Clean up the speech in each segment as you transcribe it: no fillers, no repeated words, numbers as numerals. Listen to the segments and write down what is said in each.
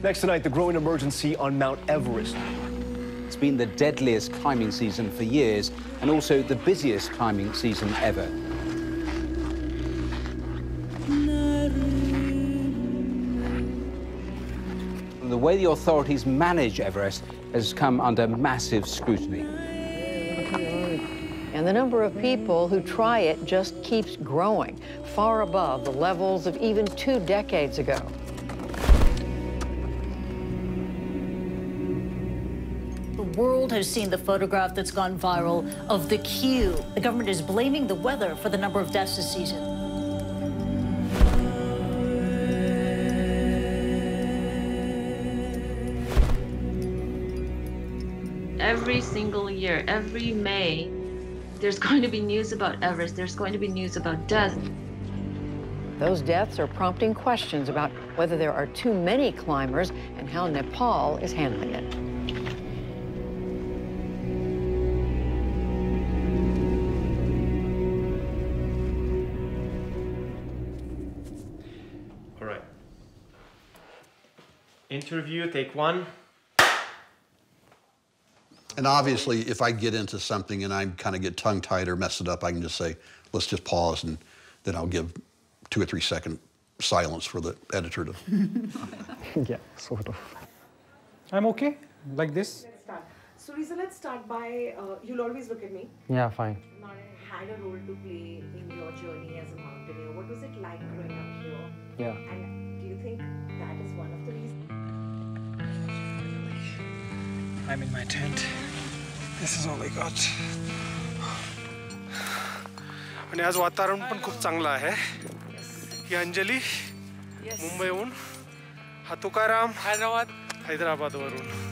Next tonight, the growing emergency on Mount Everest. It's been the deadliest climbing season for years and also the busiest climbing season ever. The way the authorities manage Everest has come under massive scrutiny. And the number of people who try it just keeps growing, far above the levels of even 2 decades ago. The world has seen the photograph that's gone viral of the queue. The government is blaming the weather for the number of deaths this season. Every single year, every May, there's going to be news about Everest. There's going to be news about death. Those deaths are prompting questions about whether there are too many climbers and how Nepal is handling it. All right. Interview, take 1. And obviously, if I get into something and I kind of get tongue-tied or mess it up, I can just say, let's just pause, and then I'll give 2 or 3 second silence for the editor to... Yeah, sort of. I'm okay, like this. Let's start. So, Riza, let's start by, you'll always look at me. Yeah, fine. Had a role to play in your journey as a mountaineer. What was it like growing up here? Yeah. And do you think that is one of the reasons? I'm in my tent. This is all I got. आणि आज वातावरण पण खूप चांगलं आहे. ही अंजली मुंबईहून, हा Tukaram हैदराबादवरून.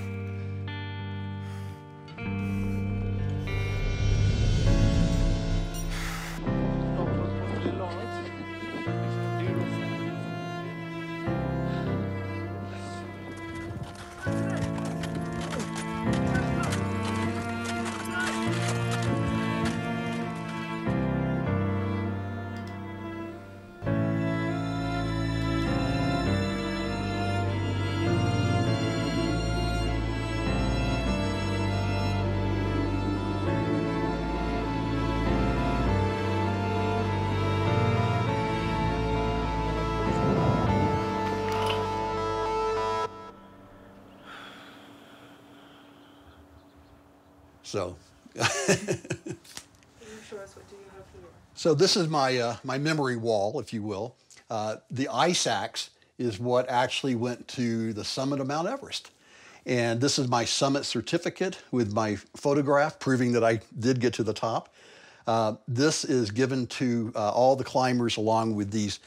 So, Can you show us what do you have here? so this is my, my memory wall, if you will. The ice axe is what actually went to the summit of Mount Everest. And this is my summit certificate with my photograph proving that I did get to the top. This is given to all the climbers along with these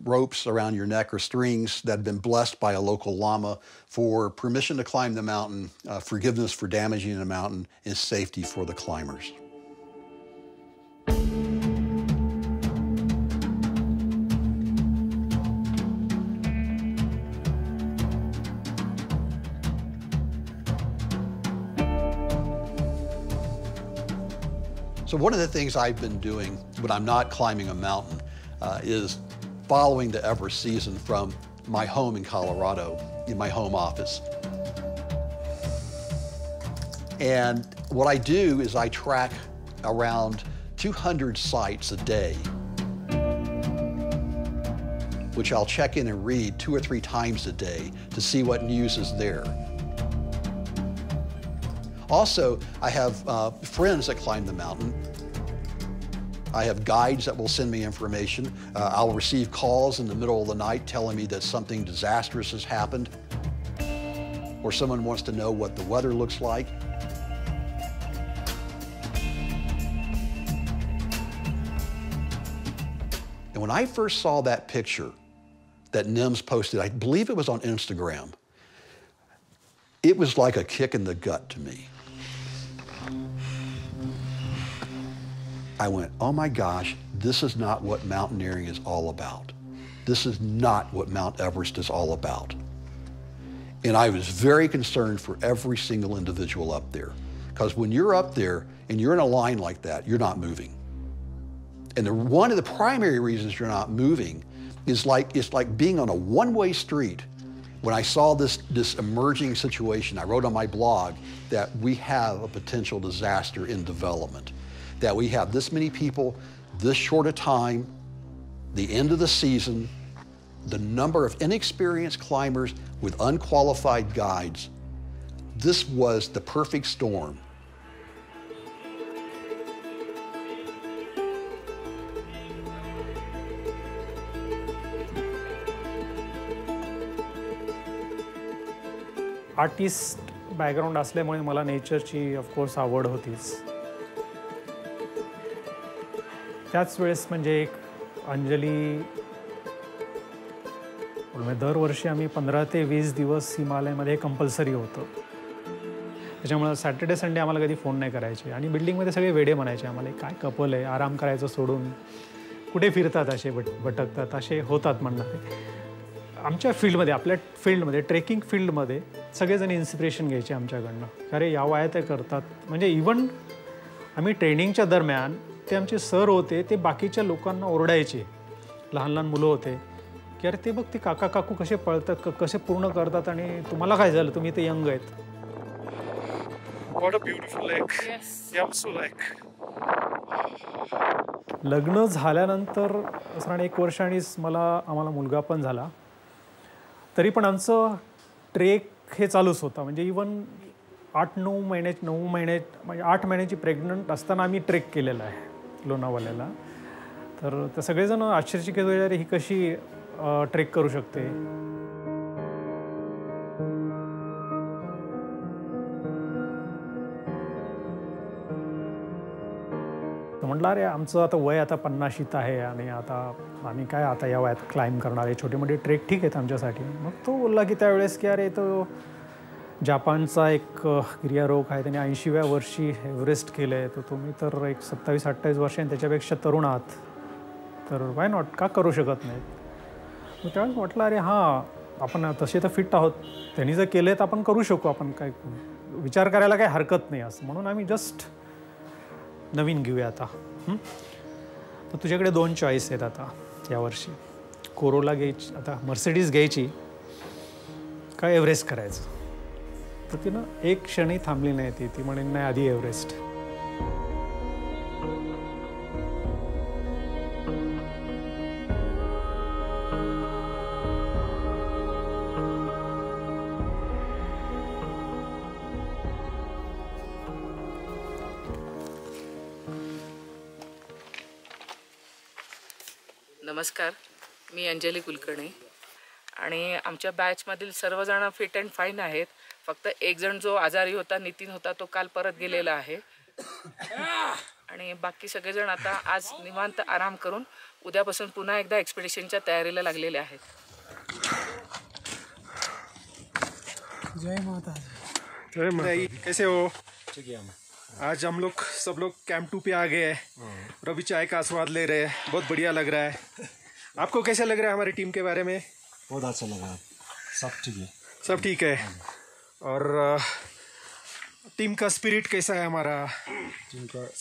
ropes around your neck or strings that have been blessed by a local lama for permission to climb the mountain, forgiveness for damaging the mountain, and safety for the climbers. So one of the things I've been doing when I'm not climbing a mountain is following the Everest season from my home in Colorado, in my home office. And what I do is I track around 200 sites a day, which I'll check in and read 2 or 3 times a day to see what news is there. Also, I have friends that climb the mountain. I have guides that will send me information. I'll receive calls in the middle of the night telling me that something disastrous has happened, or someone wants to know what the weather looks like. And when I first saw that picture that NIMS posted, I believe it was on Instagram, it was like a kick in the gut to me. I went, oh my gosh, this is not what mountaineering is all about. This is not what Mount Everest is all about. And I was very concerned for every single individual up there. Because when you're up there and you're in a line like that, you're not moving. And one of the primary reasons you're not moving is it's like being on a one-way street When I saw this emerging situation, I wrote on my blog that we have a potential disaster in development, that we have this many people, this short a time, the end of the season, the number of inexperienced climbers with unqualified guides. This was the perfect storm. Artist background असल्यामुळे मला नेचरची of course आवड होतीच. त्याच वेळेस म्हणजे एक अंजली दरवर्षी आम्ही 15 ते 20 दिवस हिमालयामध्ये कंपल्सरी होतं. त्याच्यामुळे सॅटर्डे संडे आम्हाला कधी फोन नाही करायचे आणि बिल्डिंगमध्ये सगळे वेडे म्हणायचे आम्हाला, काय कपल आहे, आराम करायचं सोडून कुठे फिरतात, असे भटकतात, असे होतात म्हणणारे. आमच्या फील्डमध्ये, आपल्या फील्डमध्ये, ट्रेकिंग फील्डमध्ये सगळेजण इन्स्पिरेशन घ्यायचे आमच्याकडनं. अरे या वयात ते करतात. म्हणजे इवन आम्ही ट्रेनिंगच्या दरम्यान ते आमचे सर होते, ते बाकीच्या लोकांना ओरडायचे, लहान लहान मुलं होते की अरे ते बघ ते काका काकू कसे पळतात, कसे पूर्ण करतात आणि तुम्हाला काय झालं, तुम्ही ते यंग आहेत. What a beautiful lake. So like लग्न झाल्यानंतर साधारण 1 वर्षांनीच आम्हाला मुलगा पण झाला. तरी पण आमचं ट्रेक हे चालूच होता. म्हणजे इवन 8-9 महिने म्हणजे 8 महिन्याची प्रेग्नंट असताना आम्ही ट्रेक केलेला आहे लोणावळ्याला. तर ते सगळेजण आश्चर्यचकित वगैरे ही कशी ट्रेक करू शकते. म्हटलं अरे आमचं आता वय आता 50शीत आहे आणि आता आम्ही काय आता या वयात क्लाइंब करणार आहे, छोटे मोठे ट्रेक ठीक आहेत आमच्यासाठी. मग तो बोलला की त्यावेळेस की अरे तो जापानचा एक गिर्यारोहक आहे, त्याने 80व्या वर्षी एव्हरेस्ट केलं आहे, तर तुम्ही तर एक 27-28 वर्ष आणि त्याच्यापेक्षा तरुण आहात, तर वाय नॉट, का करू शकत नाहीत. मग त्यावेळेस म्हटलं अरे हां, आपण तसे तर फिट आहोत, त्यांनी जर केले तर आपण करू शकू, आपण काय विचार करायला काही हरकत नाही असं म्हणून आम्ही जस्ट नवीन घेऊया आता. तर तुझ्याकडे 2 चॉईस आहेत आता यावर्षी, कोरोला घ्यायची, आता मर्सिडीज घ्यायची का एव्हरेस्ट करायचं. तर तिनं एक क्षणी थांबली नाही, ती म्हणे नाही आधी एव्हरेस्ट. नमस्कार, मी अंजली कुलकर्णी आणि आमच्या बॅचमधील सर्वजण फिट अँड फाईन आहेत. फक्त एक जण जो आजारी होता, नितीन होता, तो काल परत गेलेला आहे आणि बाकी सगळेजण आता आज निवांत आराम करून उद्यापासून पुन्हा एकदा एक्सपेडिशनच्या तयारीला लागलेले आहेत. जय माता. जय माता. कैसे हो? आज हम लोग सब लोग कैंप 2 पे आ गए हैं और अभी चाय का आस्वाद ले रहे हैं. बहुत बढ़िया लग रहा है. आपको कैसा लग रहा है हमारी टीम के बारे में? बहुत अच्छा लगा. सब ठीक है. सब ठीक है. और टीम का स्पिरिट कैसा है हमारा?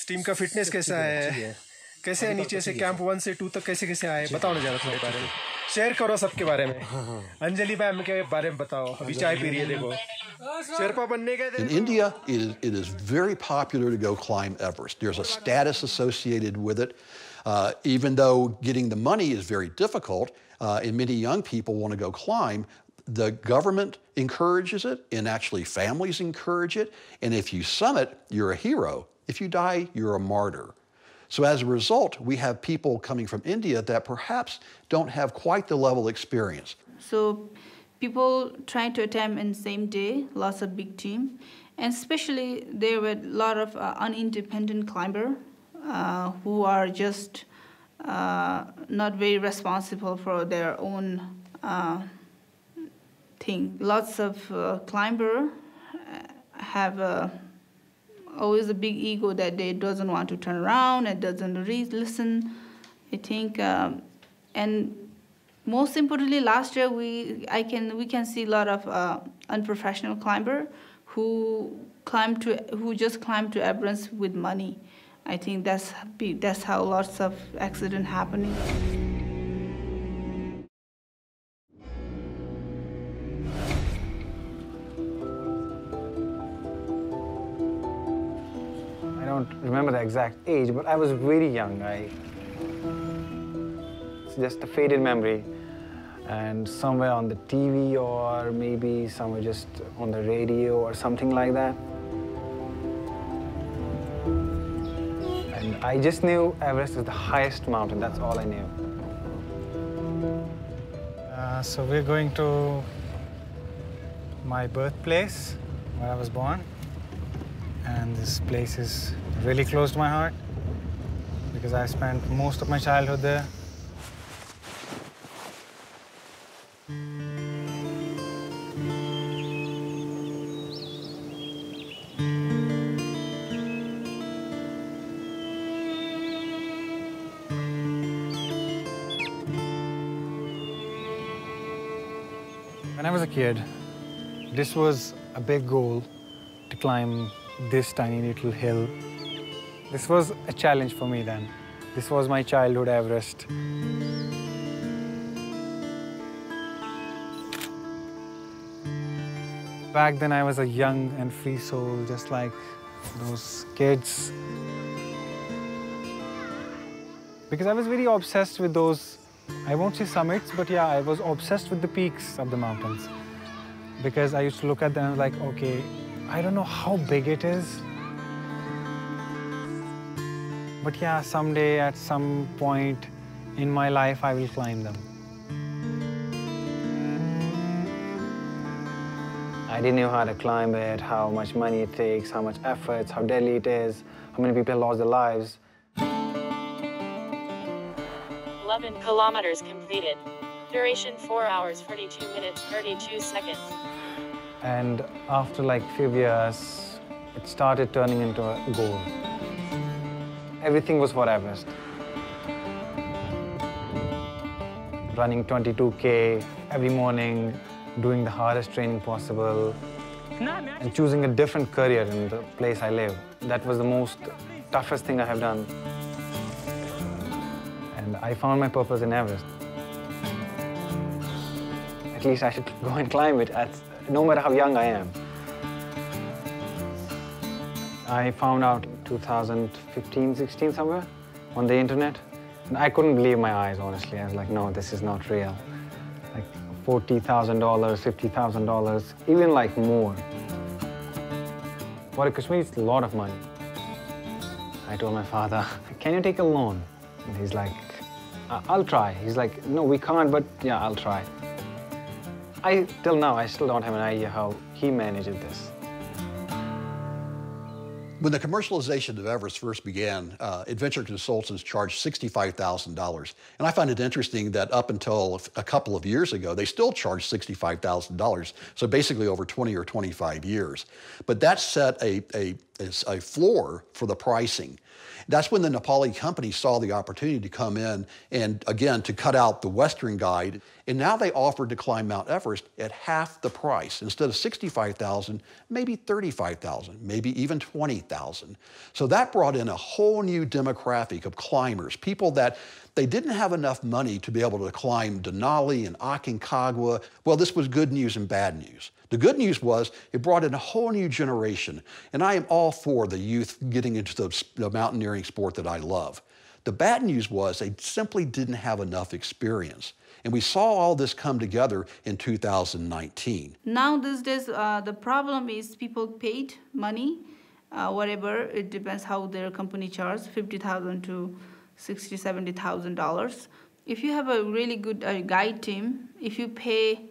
टीम का फिटनेस कैसा है? कैसे है नीचे से कैंप 1 से 2 तक कैसे कैसे आए? बताओ ना जरा थोड़े बारे में. शेयर करो सबके बारे में. अंजलि मैम के बारे में बताओ. अभी चाय पी रही है, देखो. शेरपा बनने के. In India, it is very popular to go climb Everest. There's a status associated with it. Even though getting the money is very difficult, and many young people want to go climb, the government encourages it, and actually families encourage it. And if you summit, you're a hero. If you die, you're a martyr. So as a result, we have people coming from India that perhaps don't have quite the level of experience. So people trying to attempt in the same day, lots of big team. And especially there were a lot of unindependent climber who are just not very responsible for their own thing. Lots of climber have always a big ego that they doesn't want to turn around and doesn't listen, I think. And most importantly, last year we can see a lot of unprofessional climber who just climbed to Everest with money. I think that's how lots of accident happening. remember the exact age, but I was very young. It's just a faded memory. And somewhere on the TV or maybe somewhere just on the radio or something like that. And I just knew Everest is the highest mountain, that's all I knew. So we're going to my birthplace, where I was born. And this place is really close to my heart because I spent most of my childhood there. When I was a kid, this was a big goal to climb this tiny little hill. This was a challenge for me then. This was my childhood Everest. Back then I was a young and free soul, just like those kids. Because I was very obsessed with those, I won't say summits, but yeah, I was obsessed with the peaks of the mountains. Because I used to look at them like, okay, I don't know how big it is. But yeah, someday at some point in my life, I will climb them. I didn't know how to climb it, how much money it takes, how much effort, how deadly it is, how many people lost their lives. 11 kilometers completed. Duration 4 hours, 42 minutes, 32 seconds. And after like a few years, it started turning into a goal. Everything was for Everest. Running 22K every morning, doing the hardest training possible, and choosing a different career in the place I live. That was the most toughest thing I have done. And I found my purpose in Everest. At least I should go and climb it, no matter how young I am. I found out 2015, 16 somewhere on the internet. And I couldn't believe my eyes, honestly. I was like, no, this is not real. Like $40,000, $50,000, even like more. For a Kashmiri, it's a lot of money. I told my father, can you take a loan? And he's like, I'll try. He's like, no, we can't, but yeah, I'll try. Till now, I still don't have an idea how he managed this. When the commercialization of Everest first began, adventure consultants charged $65,000. And I find it interesting that up until a couple of years ago, they still charged $65,000. So basically over 20 or 25 years. But that set a floor for the pricing. That's when the Nepali company saw the opportunity to come in and, again, to cut out the Western guide. And now they offered to climb Mount Everest at half the price. Instead of $65,000, maybe $35,000, maybe even $20,000. So that brought in a whole new demographic of climbers, people that they didn't have enough money to be able to climb Denali and Aconcagua. Well, this was good news and bad news. The good news was it brought in a whole new generation, and I am all for the youth getting into the mountaineering sport that I love. The bad news was they simply didn't have enough experience, and we saw all this come together in 2019. Now these days, the problem is people paid money, whatever, it depends how their company charges, $50,000 to $60,000, $70,000. If you have a really good guide team, if you pay,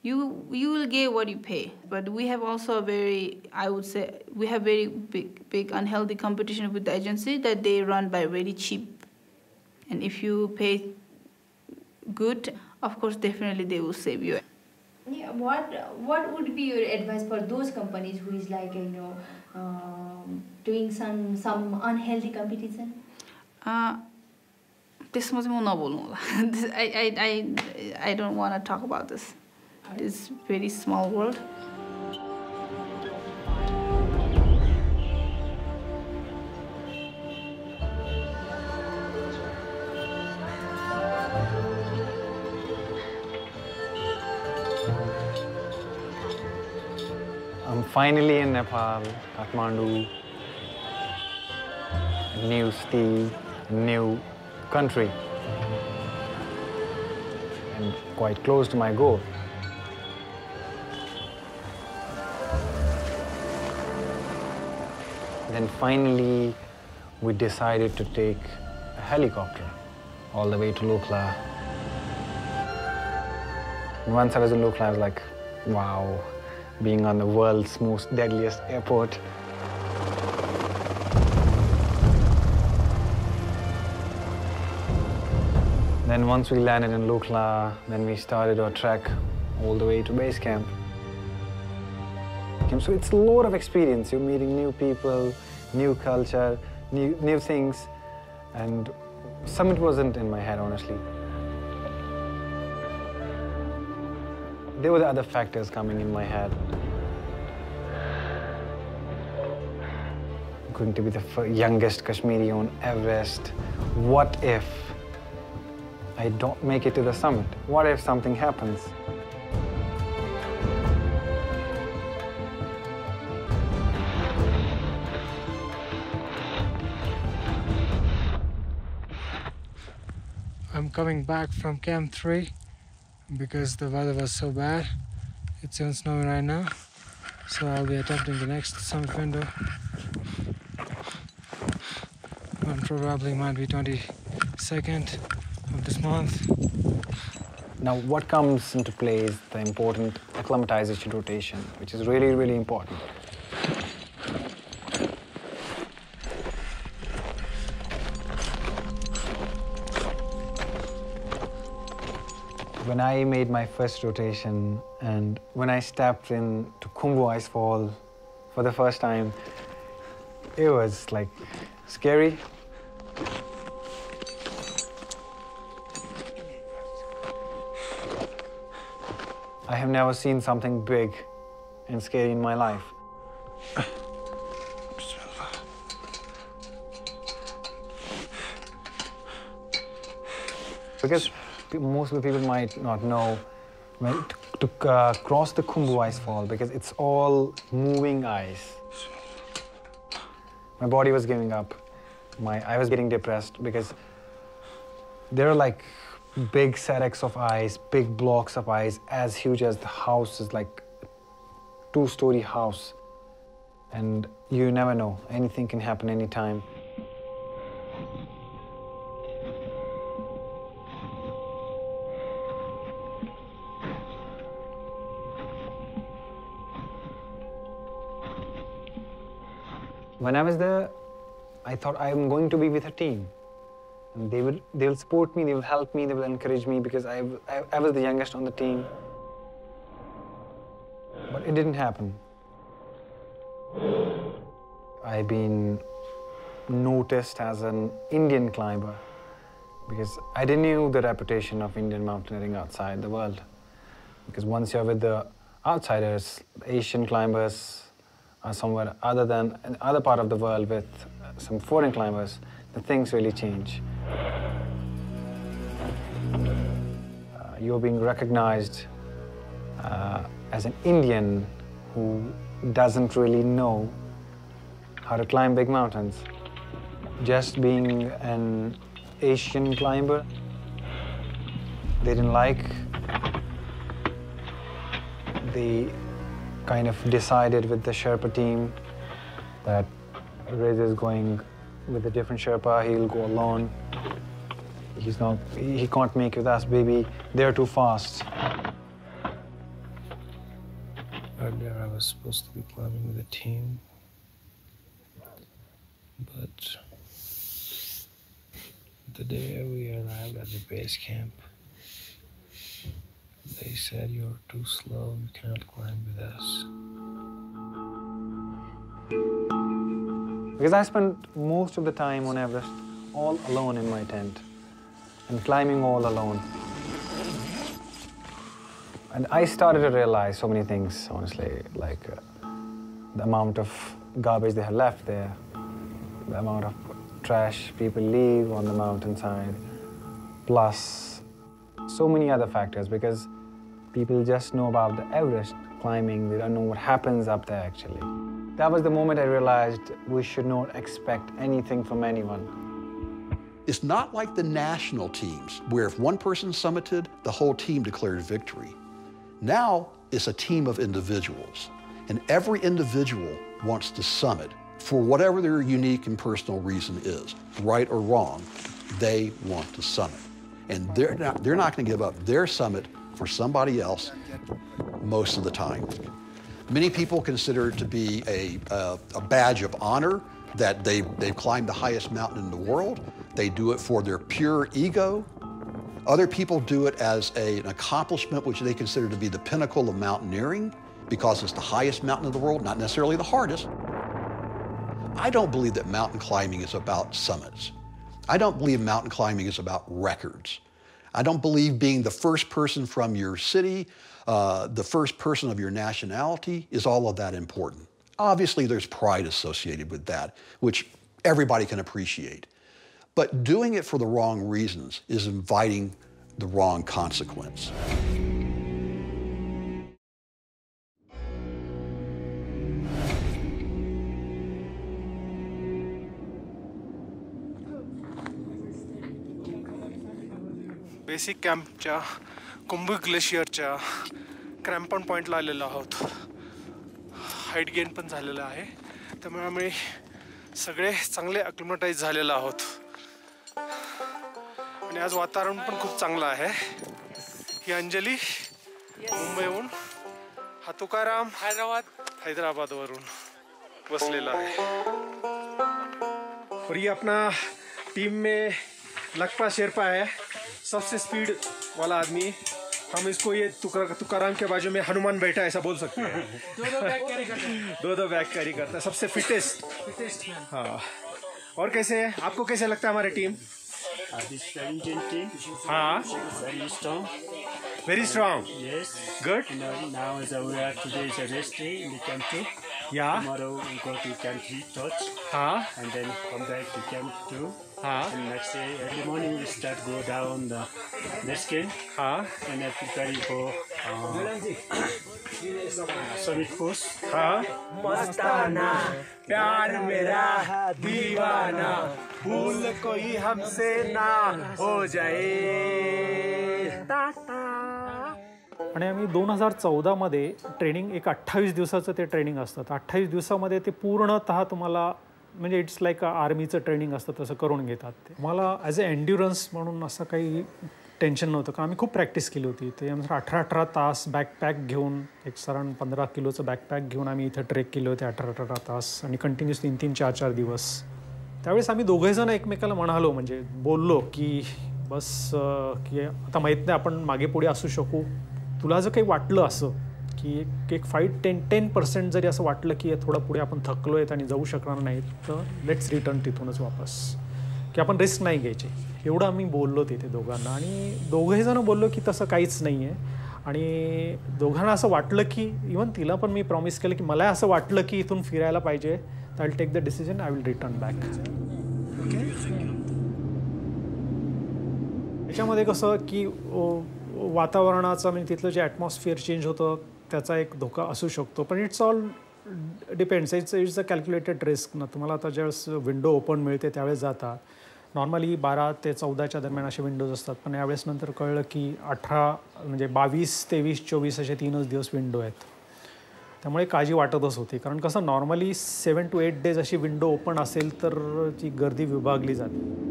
you will get what you pay. But we have also a very, I would say, we have very big unhealthy competition with the agency that they run by very cheap. And if you pay good, of course, definitely they will save you. Yeah, what would be your advice for those companies who is like, doing some unhealthy competition? त्यसमा चाहिँ म नबोल्नु होला. I don't want to talk about this. It's a very small world. I'm finally in Nepal, Kathmandu. new city, new country, and quite close to my goal. Then finally, we decided to take a helicopter all the way to Lukla. And once I was in Lukla, I was like, wow, being on the world's most deadliest airport. Then once we landed in Lukla, then we started our trek all the way to base camp. So it's a lot of experience. You're meeting new people, new culture, new things. And summit wasn't in my head, honestly. There were the other factors coming in my head. Going to be the youngest Kashmiri on Everest. What if I don't make it to the summit? What if something happens? I'm coming back from Camp 3 because the weather was so bad. It's even snowing right now. So I'll be attempting the next summit window. And probably might be 22nd of this month. Now, what comes into play is the important acclimatization rotation, which is really, really important. When I made my first rotation and when I stepped into Khumbu Icefall for the first time, it was like scary. I have never seen something big and scary in my life. Because most of the people might not know to cross the Khumbu Icefall because it's all moving ice. My body was giving up. I was getting depressed because there are like big sacks of ice, big blocks of ice, as huge as the house is like a two-story house. And you never know, anything can happen anytime. When I was there, I thought I'm going to be with a team. And they'll support me, they will help me, they will encourage me because I was the youngest on the team. But it didn't happen. I've been noticed as an Indian climber because I didn't know the reputation of Indian mountaineering outside the world. Because once you're with the outsiders, Asian climbers, or somewhere other than another part of the world with some foreign climbers, the things really change. You're being recognized as an Indian who doesn't really know how to climb big mountains. Just being an Asian climber, they didn't like. They kind of decided with the Sherpa team that Reza is going with a different Sherpa, he'll go alone. He can't make it with us, baby. They're too fast. Earlier I was supposed to be climbing with a team, but the day we arrived at the base camp, they said, "You're too slow, you cannot climb with us." Because I spent most of the time on Everest all alone in my tent and climbing all alone. And I started to realize so many things, honestly, like the amount of garbage they have left there, the amount of trash people leave on the mountainside, plus so many other factors, because people just know about the Everest climbing, they don't know what happens up there actually. That was the moment I realized we should not expect anything from anyone. It's not like the national teams, where if one person summited, the whole team declared victory. Now, it's a team of individuals, and every individual wants to summit for whatever their unique and personal reason is, right or wrong. They want to summit, and they're not going to give up their summit for somebody else most of the time. Many people consider it to be a badge of honor that they've climbed the highest mountain in the world. They do it for their pure ego. Other people do it as an accomplishment which they consider to be the pinnacle of mountaineering because it's the highest mountain in the world, not necessarily the hardest. I don't believe that mountain climbing is about summits. I don't believe mountain climbing is about records. I don't believe being the first person from your city, the first person of your nationality is all of that important. Obviously, there's pride associated with that, which everybody can appreciate. But doing it for the wrong reasons is inviting the wrong consequence. Basic कॅम्पच्या कुंभ ग्लेशियरच्या crampon पॉईंटला आलेलो आहोत. Height gain पण झालेलं आहे, त्यामुळे आम्ही सगळे चांगले अक्लिमेटाइज झालेलो आहोत. आणि आज वातावरण पण खूप चांगलं आहे. ही अंजली मुंबईहून, हा तुकाराम हैदराबादवरून बसलेला है. और ये अपना टीम में लखपा शेरपा है, सबसे स्पीड वाला आदमी. हम इसको ये तुकाराम के बाजू में हनुमान बैठा ऐसा बोल सकते हैं. दो बैग कैरी करता है, सबसे फिटेस्ट. हाँ, और कैसे है आपको, कैसे लगता है हमारी टीम? हाँ, very strong. Yes. Good. Now today is a rest day in the camp 2. Yeah. Tomorrow we go to camp 3 touch. And then come back to camp 2. And next day, early morning we start go down the Neskin. And then preparing for summit course. मस्ताना प्यार मेरा दीवाना, भूल कोई हमसे ना हो जाए. आणि आम्ही 2014 मध्ये ट्रेनिंग, एक 28 दिवसाचं ते ट्रेनिंग असतं. 28 दिवसामध्ये ते पूर्णतः तुम्हाला, म्हणजे इट्स लाईक आर्मीचं ट्रेनिंग असतं तसं करून घेतात ते. मला ॲज अ एन्ड्युरन्स म्हणून असं काही टेन्शन नव्हतं, कारण आम्ही खूप प्रॅक्टिस केली होती. ते 18 तास बॅकपॅक घेऊन, एक साधारण 15 किलोचं बॅकपॅक घेऊन आम्ही इथं ट्रेक केले होते 18 तास, आणि कंटिन्युअस 3-3, 4-4 दिवस. त्यावेळेस आम्ही दोघेजण एकमेकाला म्हणालो, म्हणजे बोललो की बस की आता माहीत नाही आपण मागे पुढे असू शकू. तुला जर काही वाटलं असं की एक 5-10% जरी असं वाटलं की थोडं पुढे आपण थकलो आहेत आणि जाऊ शकणार नाहीत, तर लेट्स रिटर्न तिथूनच वापस, की आपण रिस्क नाही घ्यायची. एवढं आम्ही बोललो तिथे दोघांना, आणि दोघेजणं बोललो की तसं काहीच नाही आहे. आणि दोघांना असं वाटलं की, इवन तिला पण मी प्रॉमिस केलं की मला असं वाटलं की इथून फिरायला पाहिजे, तर I will take the decision, I will return back. याच्यामध्ये कसं की वातावरणाचं, म्हणजे तिथलं जे ॲटमॉस्फिअर चेंज होतं त्याचा एक धोका असू शकतो. पण it's all depends, it's a calculated risk ना. तुम्हाला आता ज्यावेळेस विंडो ओपन मिळते त्यावेळेस जातात. नॉर्मली 12 ते 14च्या दरम्यान असे विंडोज असतात, पण यावेळेस नंतर कळलं की 18, म्हणजे 22, 23, 24 असे 3च दिवस विंडो आहेत. त्यामुळे काळजी वाटतच होती, कारण कसं नॉर्मली 7 to 8 डेज अशी विंडो ओपन असेल तर ती गर्दी विभागली जाते.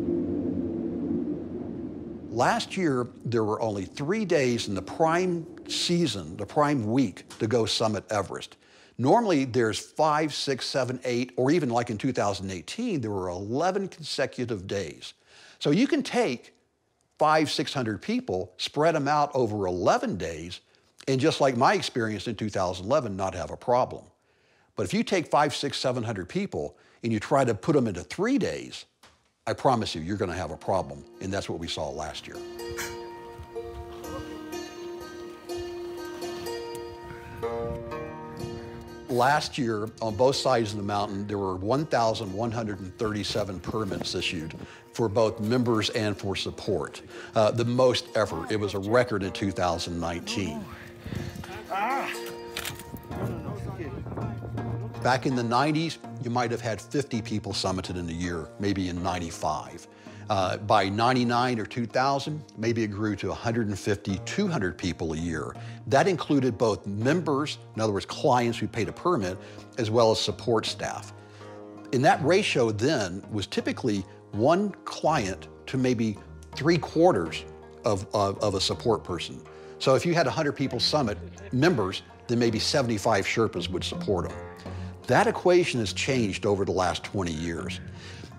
Last year, there were only 3 days in the prime season, the prime week, to go summit Everest. Normally, there's 5, 6, 7, 8, or even like in 2018, there were 11 consecutive days. So you can take 500-600 people, spread them out over 11 days, and just like my experience in 2011, not have a problem. But if you take 500, 600, 700 people and you try to put them into 3 days, I promise you, you're going to have a problem, and that's what we saw last year. Last year, on both sides of the mountain, there were 1,137 permits issued for both members and for support. The most ever. It was a record in 2019. Back in the 90s, you might have had 50 people summited in a year, maybe in 95. By 99 or 2000, maybe it grew to 150, 200 people a year. That included both members, in other words, clients who paid a permit, as well as support staff. And that ratio then was typically one client to maybe 3/4 of a support person. So if you had 100 people summit members, then maybe 75 Sherpas would support them. That equation has changed over the last 20 years.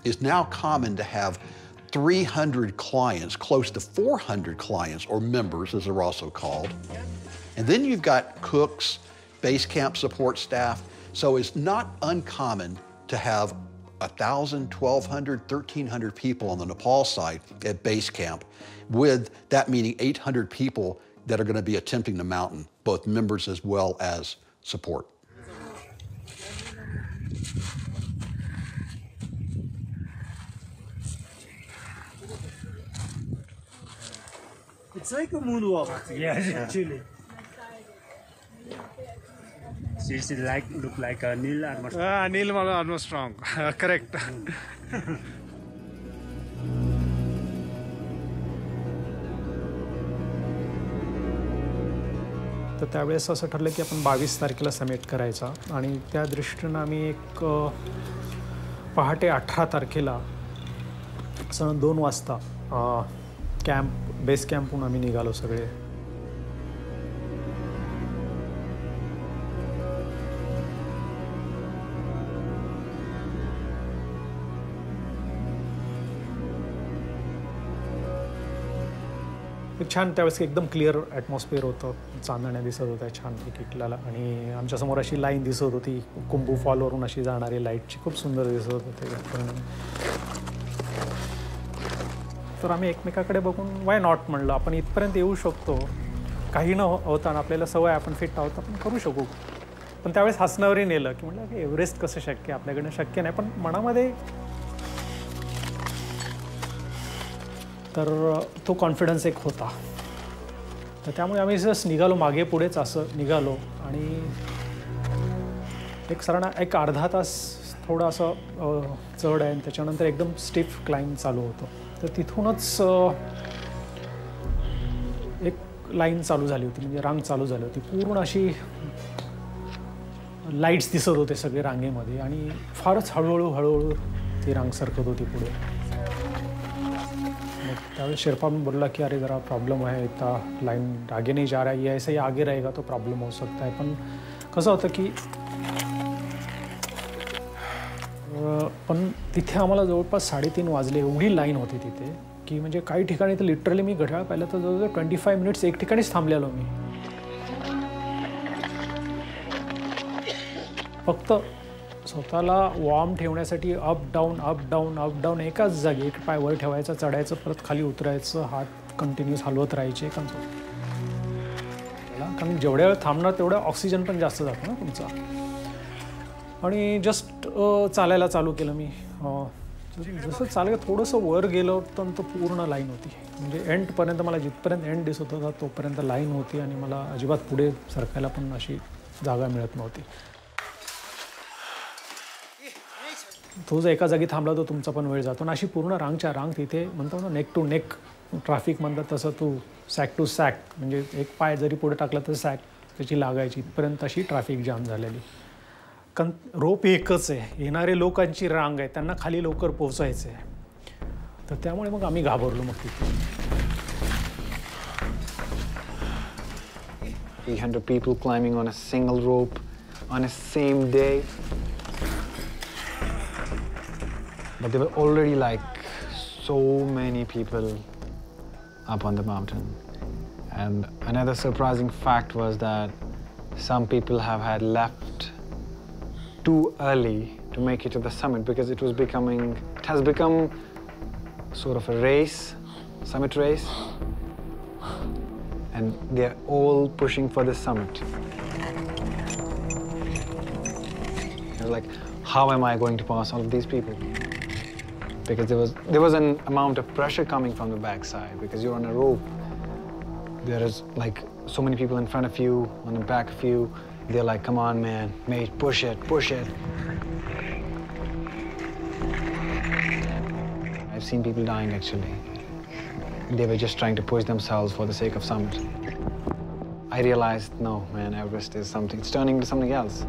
It's now common to have 300 clients, close to 400 clients, or members as they're also called. And then you've got cooks, base camp support staff. So it's not uncommon to have 1,000, 1,200, 1,300 people on the Nepal side at base camp, with that meaning 800 people that are going to be attempting the mountain, both members as well as support. It's like a moonwalk. Yes, actually. She's like look like a Neil Armstrong. Neil Armstrong. Correct. तर त्यावेळेस असं ठरलं की आपण 22 तारखेला summit करायचा आणि त्या दृष्टीनं आम्ही एक पहाटे 18 तारखेला 2 वाजता बेस कॅम्पहून आम्ही निघालो सगळे. एक छान त्यावेळेस एकदम क्लिअर ॲटमॉस्फिअर होतं, चांदण्या दिसत होत्या छानपैकी किल्ल्याला आणि आमच्यासमोर अशी लाईन दिसत होती कुंभू फॉलवरून अशी जाणारी लाईटची, खूप सुंदर दिसत होते. तर आम्ही एकमेकाकडे बघून वाय नॉट म्हणलं, आपण इथपर्यंत येऊ शकतो, काही न होताना आपल्याला सवय, आपण फिट आहोत, आपण करू शकू. पण त्यावेळेस हसण्यावरही नेलं की म्हटलं की एव्हरेस्ट कसं शक्य, आपल्याकडनं शक्य नाही. पण मनामध्ये तर तो कॉन्फिडन्स एक होता. तर त्यामुळे आम्ही जस्ट निघालो, मागे पुढेच असं निघालो आणि एक साधारण एक अर्धा तास थोडं असं चढ आहे आणि त्याच्यानंतर एकदम स्टिफ क्लाइंब चालू होतं. तर तिथूनच एक लाईन चालू झाली होती, म्हणजे रांग चालू झाली होती, पूर्ण अशी लाईट्स दिसत होते सगळे रांगेमध्ये आणि फारच हळूहळू ती रांग सरकत होती पुढे. त्यावेळेस शेर्पा बोलला की अरे जरा प्रॉब्लेम आहे, इतना लाइन आगे नहीं जा रहा है, ये ऐसे ही आगे रहेगा तो प्रॉब्लम हो सकता है. पण कसं होतं की पण तिथे आम्हाला जवळपास 3:30 वाजले, एवढी लाईन होती तिथे की म्हणजे काही ठिकाणी तर लिटरली मी घड्याळ पाहिलं तर जवळजवळ 25 मिनिट्स एक ठिकाणीच थांबलेलो मी. फक्त स्वतःला वॉर्म ठेवण्यासाठी अप डाऊन एकाच जागी, एक पाय वर ठेवायचा, चढायचं, परत खाली उतरायचं, हात कंटिन्यूस हलवत राहायचे. कारण जेवढ्या वेळ थांबणार तेवढा ऑक्सिजन पण जास्त जातो ना तुमचा. आणि जस्ट चालायला चालू केलं मी. जसं चालायला थोडंसं वर गेलं तर पूर्ण लाईन होती, म्हणजे एंडपर्यंत मला जिथपर्यंत एंड दिसत होता तोपर्यंत लाईन होती आणि मला अजिबात पुढे सरकायला पण अशी जागा मिळत नव्हती. तो जर एका जागी थांबला तर तुमचा पण वेळ जातो. आणि अशी पूर्ण रांगच्या रांग तिथे म्हणतो ना, नेक टू नेक ट्रॅफिक म्हणतात तसं, तू सॅक टू सॅक, म्हणजे एक पाय जरी पुढे टाकला तर सॅक त्याची लागायची, इथपर्यंत अशी ट्रॅफिक जाम झालेली. कारण रोप एकच आहे, येणारे लोकांची रांग आहे, त्यांना खाली लवकर पोहोचायचं आहे. तर त्यामुळे मग आम्ही घाबरलो. मग तिथे 300 people climbing on a single rope on a same day. But there were already like so many people up on the mountain. And another surprising fact was that some people had left too early to make it to the summit because it has become sort of a race, summit race. And they're all pushing for the summit. They're like, how am I going to pass all of these people? Because there was an amount of pressure coming from the backside because you're on a rope. There is like so many people in front of you, on the back of you, They're like, come on, man, mate, push it, push it. I've seen people dying, actually. They were just trying to push themselves for the sake of summit. I realized, no, man, Everest is something, it's turning into something else.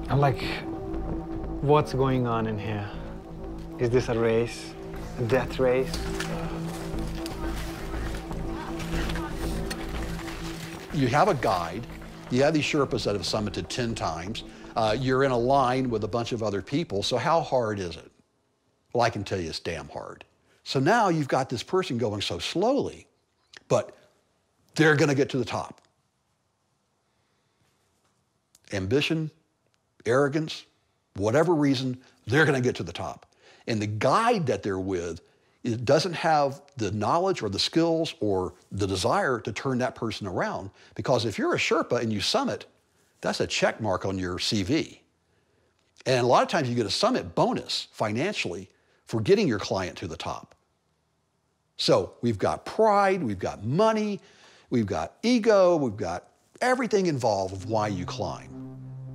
I'm like, what's going on in here? Is this a race? A death race? You have a guide. You have these Sherpas that have summited 10 times. You're in a line with a bunch of other people, so how hard is it? Well, I can tell you it's damn hard. So now you've got this person going so slowly, but they're going to get to the top. Ambition, arrogance, whatever reason, they're going to get to the top. And the guide that they're with, it doesn't have the knowledge or the skills or the desire to turn that person around, because if you're a Sherpa and you summit, that's a check mark on your CV. And a lot of times you get a summit bonus financially for getting your client to the top. So we've got pride, we've got money, we've got ego, we've got everything involved with why you climb.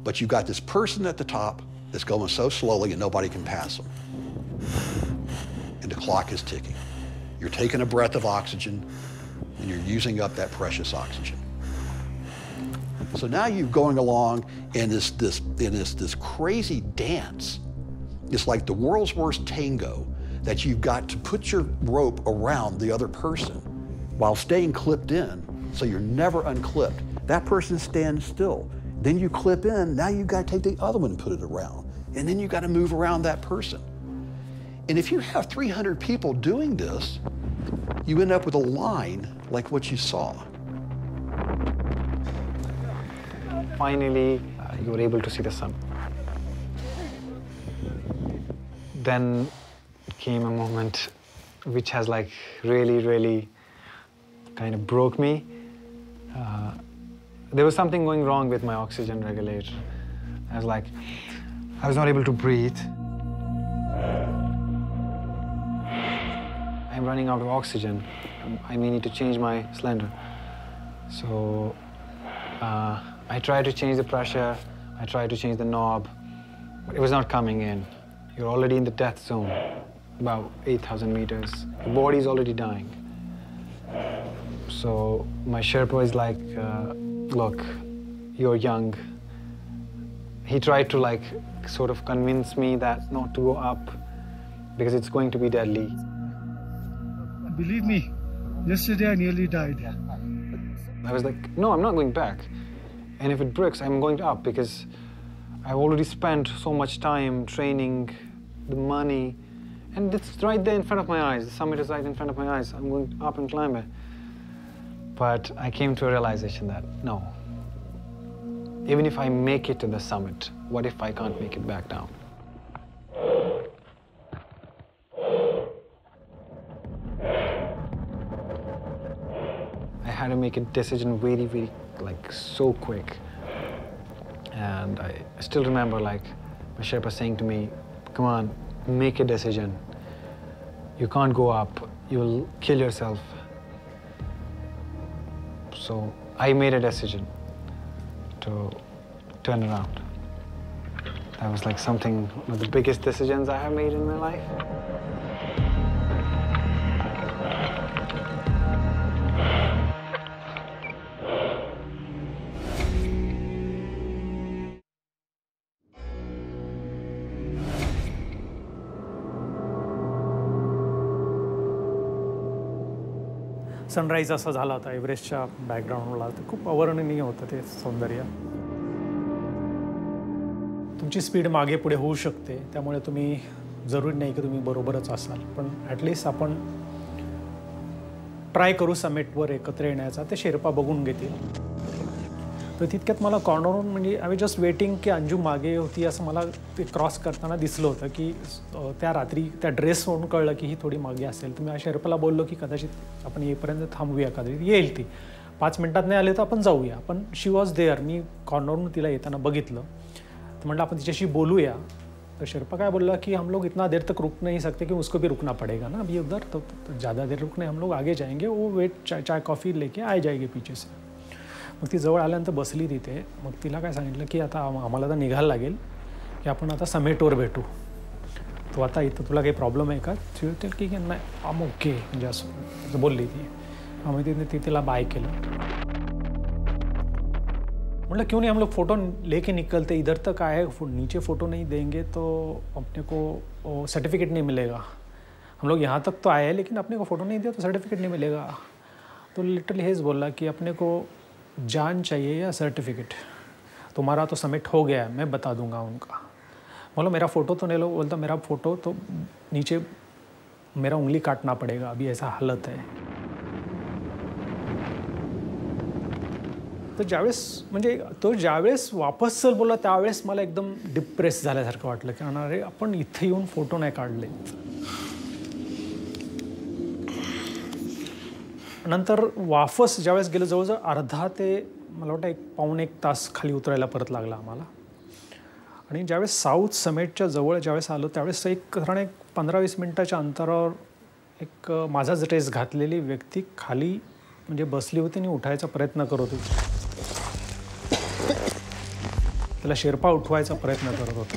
But you've got this person at the top that's going so slowly and nobody can pass them. And the clock is ticking. You're taking a breath of oxygen and you're using up that precious oxygen. So now you're going along in this crazy dance. It's like the world's worst tango that you've got to put your rope around the other person while staying clipped in, so you're never unclipped. That person stands still. Then you clip in, now you've got to take the other one and put it around. And then you've got to move around that person. And if you have 300 people doing this, you end up with a line like what you saw. Finally, you were able to see the sun. Then came a moment which has like really kind of broke me. There was something going wrong with my oxygen regulator. I was not able to breathe. I'm running out of oxygen. I may need to change my cylinder. So I tried to change the pressure. I tried to change the knob, but it was not coming in. You're already in the death zone, about 8,000 meters. Your body's already dying. So my Sherpa is like, look, you're young. He tried to like sort of convince me that not to go up because it's going to be deadly. Believe me, yesterday I nearly died. I was like, no, I'm not going back. And if it breaks, I'm going up because I've already spent so much time training, the money, and it's right there in front of my eyes. The summit is right in front of my eyes. I'm going up and climb it. But I came to a realization that, no, even if I make it to the summit, what if I can't make it back down? I had to make a decision very, like, so quick. And I still remember, like, my Sherpa saying to me, come on, make a decision. You can't go up, you'll kill yourself. So I made a decision to turn around. That was like one of the biggest decisions I have made in my life. Sunrise असा झाला होता एव्हरेस्टच्या बॅकग्राऊंडला. तर खूप अवर्णनीय होतं ते सौंदर्य. तुमची स्पीड मागे पुढे होऊ शकते, त्यामुळे तुम्ही जरुरी नाही की तुम्ही बरोबरच असाल, पण ॲटलिस्ट आपण ट्राय करू समिटवर एकत्र येण्याचा. ते शेर्पा बघून घेतील. तर तितक्यात मला कॉर्नरवरून म्हणजे आय वॉज जस्ट वेटिंग की अंजू मागे होती असं मला ते क्रॉस करताना दिसलं होतं की त्या रात्री त्या ड्रेसवरून कळलं की ही थोडी मागे असेल. तर मी शेर्पाला बोललो की कदाचित आपण येईपर्यंत थांबूया, कदाचित येईल ती. 5 मिनिटात नाही आले तर आपण जाऊया. पण शी वॉज देअर. मी कॉर्नरवरून तिला येताना बघितलं. तर म्हटलं आपण तिच्याशी बोलूया. तो शेर्पा काय बोला कि हम लोग इतना देर तक रुक नहीं सकते कि उसको भी रुकना पड़ेगा ना अभी उधर, तो ज़्यादा देर रुकने हम लोग आगे जाएंगे, वो वेट चाय कॉफ़ी लेके आ जाएगी पीछे से. मग ती जवळ आल्यानंतर बसली तिथे. मग तिला काय सांगितलं की आता आम्हाला तर निघायला लागेल की आपण आता समेटवर भेटू. तो आता इथं तुला काही प्रॉब्लेम आहे का? ती होते की नाही आम ओके म्हणजे असं बोलली ती. आम्ही ती तिला बाय केलं. मतलब क्यों नहीं हम लोग फ़ोटो लेके निकलते, इधर तक आए, नीचे फ़ोटो नहीं देंगे तो अपने को सर्टिफिकेट नहीं मिलेगा. हम लोग यहाँ तक तो आए हैं लेकिन अपने को फ़ोटो नहीं दिया तो सर्टिफिकेट नहीं मिलेगा. तो लिटरली हेज बोला कि अपने को जान चाहिए या सर्टिफिकेट. तुम्हारा तो सबमिट हो गया है, मैं बता दूंगा उनका. बोलो मेरा फ़ोटो तो नहीं लो. बोलता मेरा फ़ोटो तो नीचे मेरा उंगली काटना पड़ेगा, अभी ऐसा हालत है. तर ज्यावेळेस म्हणजे तो ज्यावेळेस वापस चल बोला त्यावेळेस मला एकदम डिप्रेस झाल्यासारखं वाटलं की अरे आपण इथे येऊन फोटो नाही काढले. नंतर वापस ज्यावेळेस गेलो जवळजवळ अर्धा ते मला वाटतं 1-1.25 तास खाली उतरायला परत लागला आम्हाला. आणि ज्यावेळेस साऊथ समेटच्या जवळ ज्यावेळेस आलो त्यावेळेस एक 15-20 मिनिटाच्या अंतरावर एक माझाच ड्रेस घातलेली व्यक्ती खाली म्हणजे बसली होती आणि उठायचा प्रयत्न करत होती. त्याला शेर्पा उठवायचा प्रयत्न करत होता.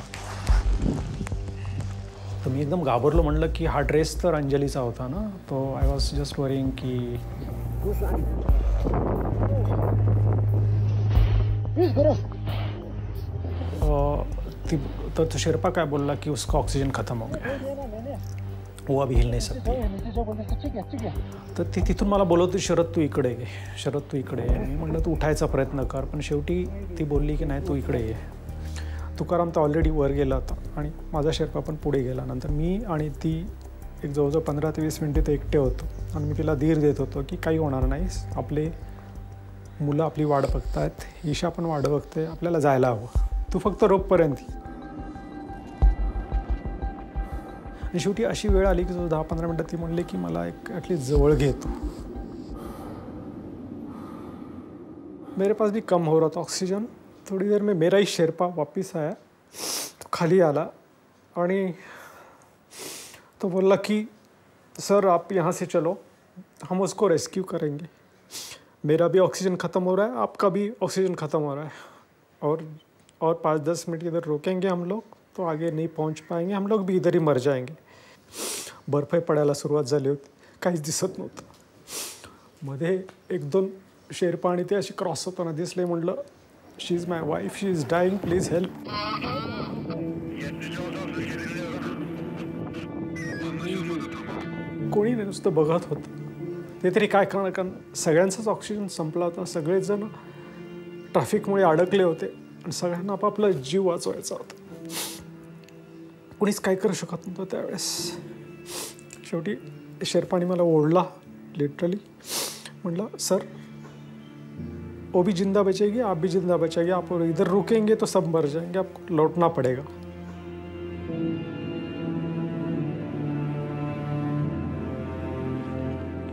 तर मी एकदम घाबरलो. म्हणलं की हा ड्रेस तर अंजलीचा होता ना. तो आय वॉज जस्ट वरिंग की तो शेर्पा काय बोलला की उसका ऑक्सीजन खत्म हो गया, वो अभी हिल नहीं सकती. तर ती तिथून मला बोलवते शरद तू इकडे ये, शरद तू इकडे ये. मी म्हटलं तू उठायचा प्रयत्न कर. पण शेवटी ती बोलली की नाही तू इकडे ये. तुकाराम तर ऑलरेडी वर गेला होता आणि माझा शेर्पा पण पुढे गेला. नंतर मी आणि ती एक जवळजवळ 15 ते 20 मिनिटे ते एकटे होतो. आणि मी तिला धीर देत होतो की काही होणार नाही, आपले मुलं आपली वाट बघतायत, ईशा पण वाट बघते, आपल्याला जायला हवं, तू फक्त रोपपर्यंत. आणि शेवटी अशी वेळ आली की जो 10-15 मिनटं ती म्हणली की मला एक ॲटलीस्ट जवळ घेतो. मेरे पास भी कम हो रहा था ऑक्सीजन. थोड़ी देर में मेरा ही शेर्पा वापस आया, तो खाली आला आणि तो बोला कि सर आप यहाँ से चलो, हम उसको रेस्क्यू करेंगे. मेरा भी ऑक्सीजन ख़त्म हो रहा है, आपका भी ऑक्सीजन ख़त्म हो रहा है, और 5-10 मिनट इधर रोकेंगे हम लोग तो आगे नहीं पहुंच पाएंगे, हम लोग भी इधर ही मर जाएंगे. बर्फ पडायला सुरुवात झाली होती, काहीच दिसत नव्हतं. मध्ये 1-2 शेर्पा आणि ते अशी क्रॉस होताना दिसले. म्हटलं she is my wife, she is dying, please help. कोणी नाही, नुसतं बघत होतं. ते तरी काय करणार, कारण सगळ्यांचाच ऑक्सिजन संपला होता. सगळेजण ट्रॅफिकमुळे अडकले होते आणि सगळ्यांना आपापला जीव वाचवायचा होता. कोणीच काय करू शकत नव्हतं त्यावेळेस. शेवटी शेर्पानी मला ओढला लिटरली. म्हटलं सर वो भी जिंदा बचेगी, आप भी जिंदा बचेगी, आप इधर रुकेंगे तो सब मर जाएंगे, आपको लौटना पड़ेगा.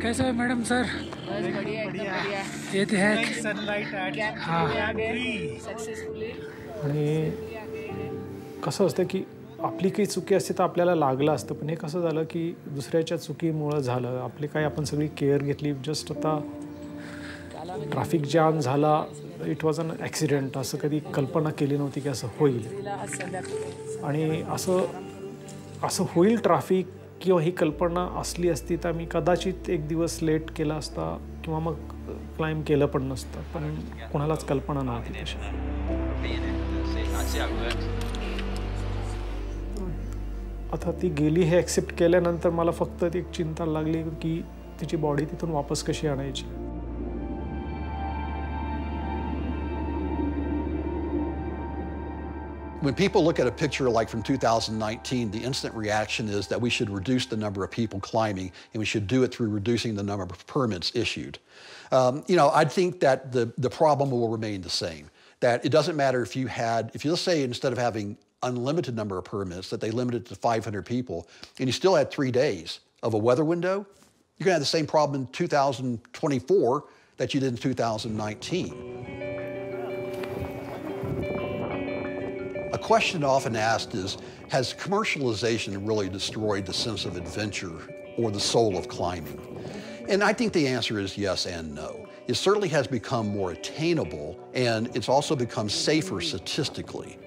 कैसा है मैडम सर? ये तो है आणि कसं असतं की आपली काही चुकी असते तर आपल्याला लागलं असतं. पण हे कसं झालं की दुसऱ्याच्या चुकीमुळं झालं. आपली काही आपण सगळी केअर घेतली. जस्ट आता ट्रॅफिक जॅम झाला, इट वॉज अन ॲक्सिडेंट. असं कधी कल्पना केली नव्हती की असं होईल. आणि असं होईल ट्रॅफिक किंवा ही कल्पना असली असती तर मी कदाचित एक दिवस लेट केला असता किंवा मग क्लाइंब केलं पण नसतं. पण कोणालाच कल्पना नव्हती तशी. आता ती गेली हे ॲक्सेप्ट केल्यानंतर मला फक्त ती एक चिंता लागली की तिची बॉडी तिथून वापस कशी आणायची. When people look at a picture like from 2019, the instant reaction is that we should reduce the number of people climbing, and we should do it through reducing the number of permits issued. I think that the problem will remain the same. That it doesn't matter if you let's say instead of having unlimited number of permits, that they limited it to 500 people, and you still had 3 days of a weather window, you're going to have the same problem in 2024 that you did in 2019. A question often asked is, has commercialization really destroyed the sense of adventure or the soul of climbing? And I think the answer is yes and no. It certainly has become more attainable, and it's also become safer statistically.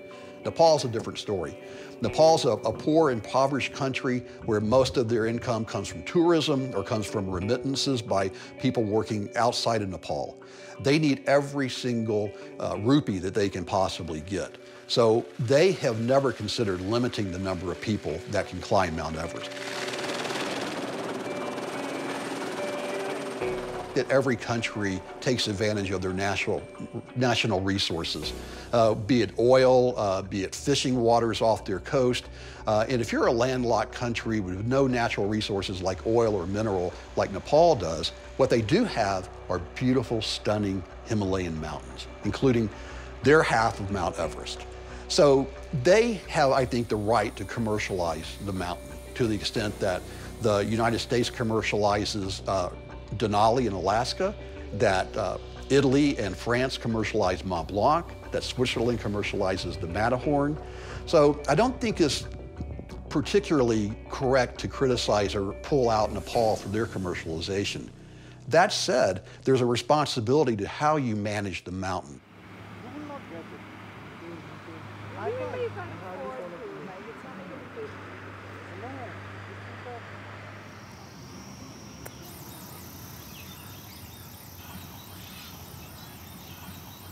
Nepal's a different story. Nepal's a poor, impoverished country where most of their income comes from tourism or comes from remittances by people working outside of Nepal. They need every single rupee that they can possibly get. So they have never considered limiting the number of people that can climb Mount Everest. That every country takes advantage of their national resources, be it oil, be it fishing waters off their coast. And if you're a landlocked country with no natural resources like oil or mineral like Nepal does, what they do have are beautiful, stunning Himalayan mountains, including their half of Mount Everest. So they have, I think, the right to commercialize the mountain to the extent that the United States commercializes Denali in Alaska, that Italy and France commercialize Mont Blanc, that Switzerland commercializes the Matterhorn. So I don't think it's particularly correct to criticize or pull out Nepal for their commercialization. That said, there's a responsibility to how you manage the mountain.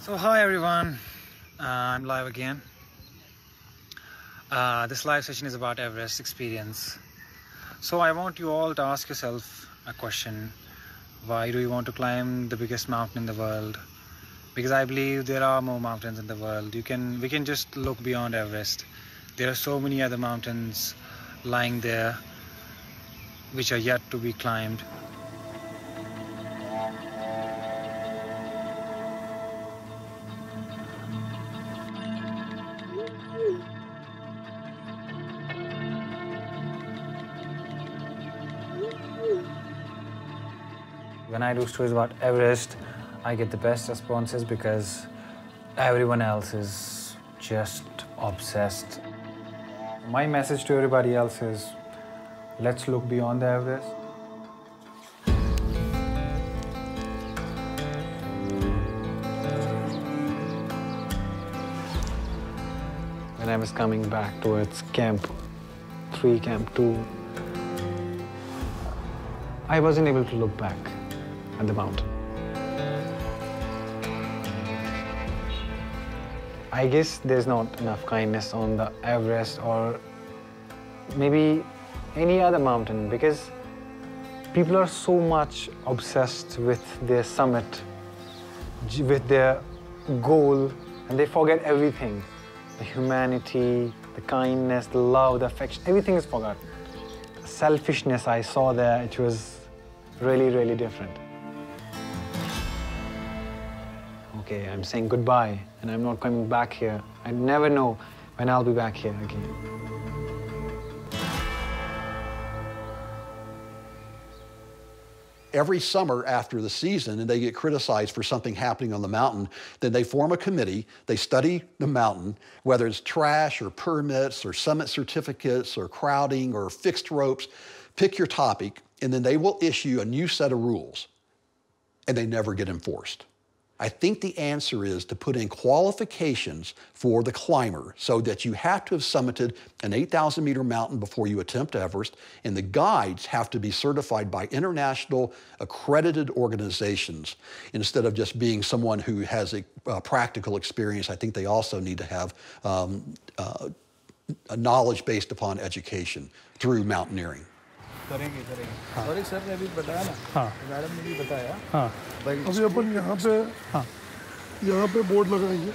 So hi everyone, I'm live again. This live session is about Everest experience. So I want you all to ask yourself a question. Why do you want to climb the biggest mountain in the world? Because I believe there are more mountains in the world. We can just look beyond Everest. There are so many other mountains lying there which are yet to be climbed. When I do stories about Everest, I get the best responses because everyone else is just obsessed. My message to everybody else is, let's look beyond the Everest. When I was coming back towards Camp 3, Camp 2, I wasn't able to look back at the mountain. I guess there's not enough kindness on the Everest or maybe any other mountain because people are so much obsessed with their summit, with their goal, and they forget everything. The humanity, the kindness, the love, the affection, everything is forgotten. The selfishness I saw there, it was really, really different. Okay, I'm saying goodbye, and I'm not coming back here. I never know when I'll be back here again. Every summer after the season, and they get criticized for something happening on the mountain, then they form a committee, they study the mountain, whether it's trash or permits or summit certificates or crowding or fixed ropes, pick your topic, and then they will issue a new set of rules, and they never get enforced. I think the answer is to put in qualifications for the climber so that you have to have summited an 8,000-meter mountain before you attempt Everest, and the guides have to be certified by international accredited organizations instead of just being someone who has a practical experience. I think they also need to have a knowledge based upon education through mountaineering. Sorry sir ने भी बताया ना, madam ने भी बताया। अभी अपन यहाँ पे बोर्ड लगाएंगे,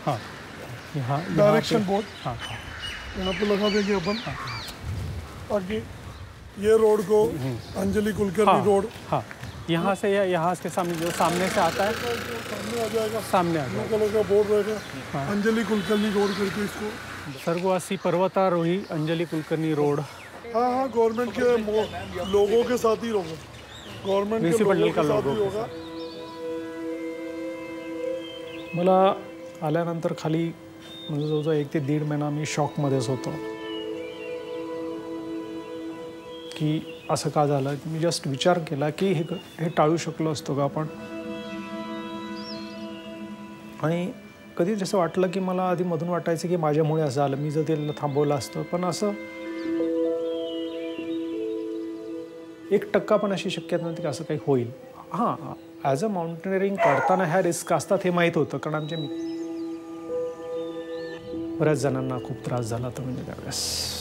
डायरेक्शन बोर्ड यहाँ पे लगा देंगे अपन, ताकि ये रोड को अंजलि कुलकर्णी रोड, यहाँ से या यहाँ के सामने जो सामने से आता है सामने आ जाएगा, सामने आ जाएगा, कलर का बोर्ड रहेगा, अंजलि कुलकर्णी रोड करके इसको स्वर्गवासी पर्वतारोही अंजलि कुलकर्णी रोड। हाँ, गवर्नमेंट के लोगों के साथ ही होगा, गवर्नमेंट के लोगों के साथ ही होगा। मला आल्यानंतर खाली म्हणजे जवळजवळ 1 ते 1.5 महिना मी शॉकमध्येच होतो की असं का झालं. मी जस्ट विचार केला की हे टाळू शकलो असतो का आपण. आणि कधी जसं वाटलं की मला आधी मधून वाटायचं की माझ्यामुळे असं झालं, मी जर त्याला थांबवलं असतं. पण असं 1% पण अशी शक्यता नव्हती की असं काही होईल. हां, ॲज अ माउंटेनिअरिंग करताना ह्या रिस्क असतात हे माहीत होतं, कारण आमच्या बऱ्याच जणांना खूप त्रास झाला होता म्हणजे त्यावेळेस.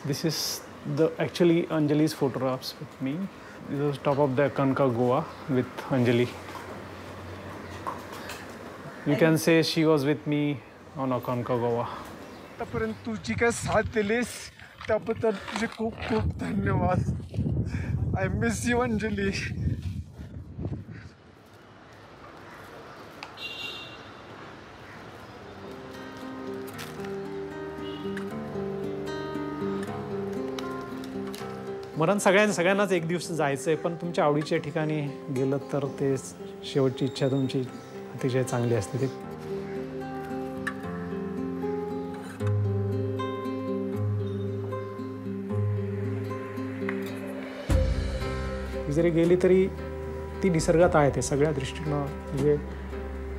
This is actually Anjali's photographs with me. This was top of the Aconcagua with Anjali. You can say she was with me on Aconcagua. आतापर्यंत तू जी काय साथ दिलीस त्याबद्दल तुझे खूप खूप धन्यवाद. I miss you Anjali. मरण सगळ्यांनाच एक दिवस जायचं आहे, पण तुमच्या आवडीच्या ठिकाणी गेलं तर ते शेवटची इच्छा तुमची अतिशय चांगली असते. ती जरी गेली तरी ती निसर्गात आहे. ते सगळ्या दृष्टीनं म्हणजे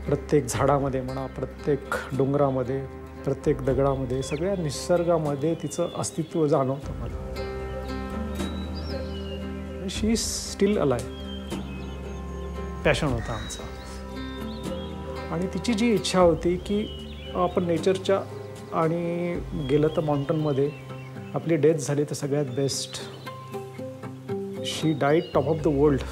प्रत्येक झाडामध्ये म्हणा, प्रत्येक डोंगरामध्ये, प्रत्येक दगडामध्ये, सगळ्या निसर्गामध्ये तिचं अस्तित्व जाणवतं मला. She is steel alive. Passion होता आमचा. आणि तिची जी इच्छा होती की आपण नेचरच्या आणि गेलं तर माउंटनमध्ये आपली डेथ झाली तर सगळ्यात best. She died top of the world.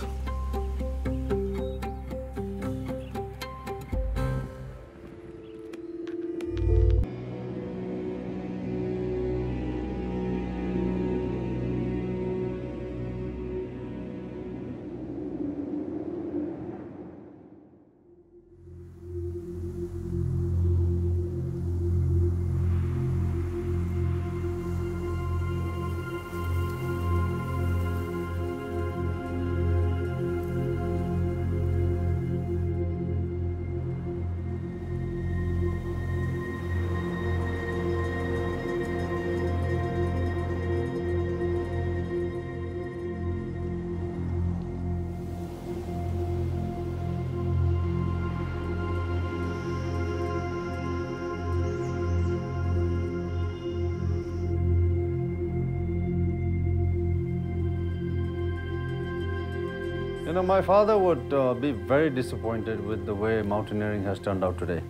You know, my father would be very disappointed with the way mountaineering has turned out today,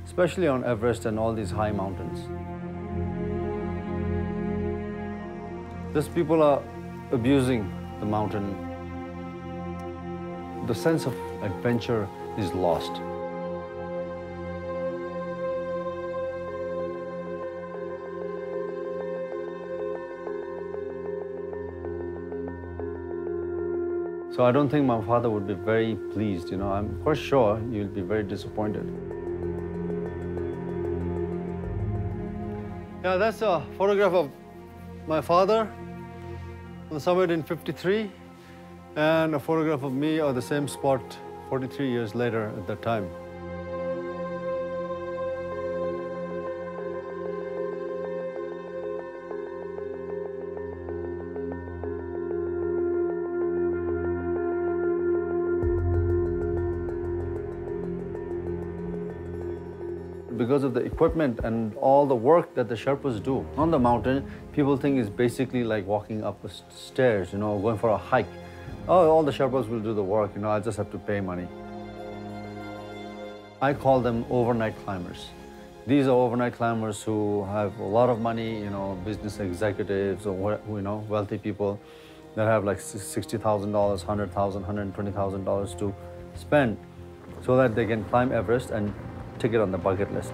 especially on Everest and all these high mountains. These people are abusing the mountain. The sense of adventure is lost. So I don't think my father would be very pleased, you know. I'm for sure he will be very disappointed. Yeah, that's a photograph of my father on the summit in '53, and a photograph of me at the same spot 43 years later at that time. Because of the equipment and all the work that the Sherpas do on the mountain, people think it's basically like walking up stairs, you know, going for a hike. Oh, all the Sherpas will do the work, you know, I just have to pay money. I call them overnight climbers. These are overnight climbers who have a lot of money, you know, business executives or, you know, wealthy people that have like $60,000, $100,000, $120,000 to spend so that they can climb Everest and tick it on the bucket list.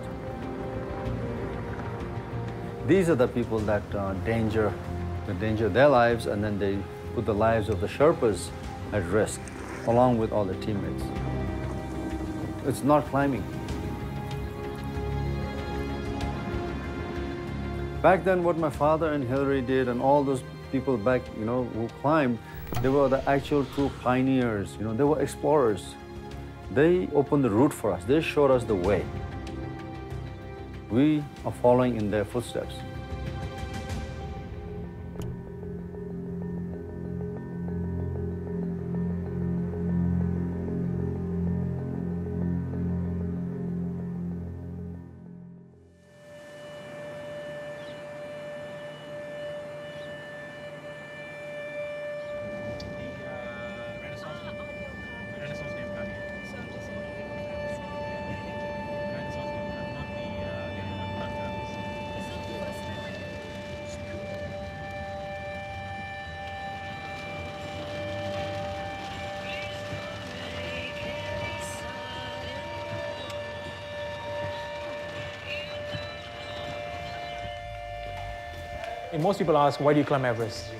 These are the people that endanger their lives, and then they put the lives of the Sherpas at risk, along with all the teammates. It's not climbing. Back then, what my father and Hillary did, and all those people back, who climbed, they were the actual true pioneers. They were explorers. They opened the route for us. They showed us the way. We are following in their footsteps. Most people ask, why do you climb Everest?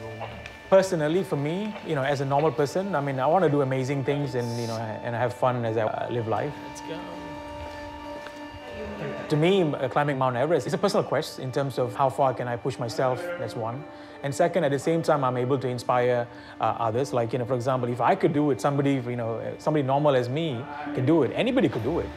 Personally, for me, as a normal person, I want to do amazing things and, and have fun as I live life. Let's go. To me, climbing Mount Everest is a personal quest in terms of how far can I push myself, that's one. And second, at the same time, I'm able to inspire others. Like, for example, if I could do it, somebody normal as me can do it. Anybody could do it.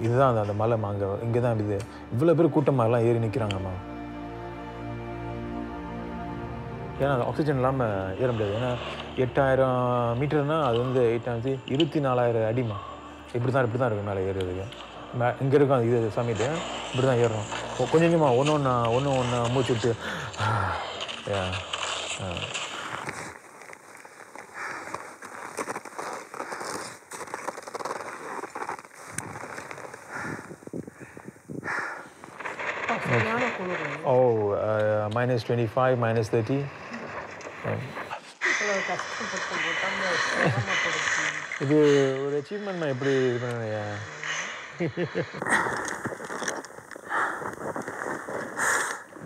இதுதான் அந்த மலை அங்கே இங்கே தான் இது இவ்வளோ பேர் கூட்டமாகலாம் ஏறி நிற்கிறாங்கம்மா. ஏன்னா அந்த ஆக்சிஜன் இல்லாமல் ஏற முடியாது. ஏன்னா 8000 மீட்டர்னால் அது வந்து 24,000 அடிமா. இப்படி தான் இருக்கும் மேலே ஏறுறதுக்கு. இங்கே இருக்கும் இது சமிட்டு இப்படி தான் ஏறணும். கொஞ்சம் கொஞ்சமாக ஒன்று மூச்சு விட்டு -25, -30. இது ஒரு அச்சீவ்மெண்ட் நான் எப்படி இது பண்ணுறியா?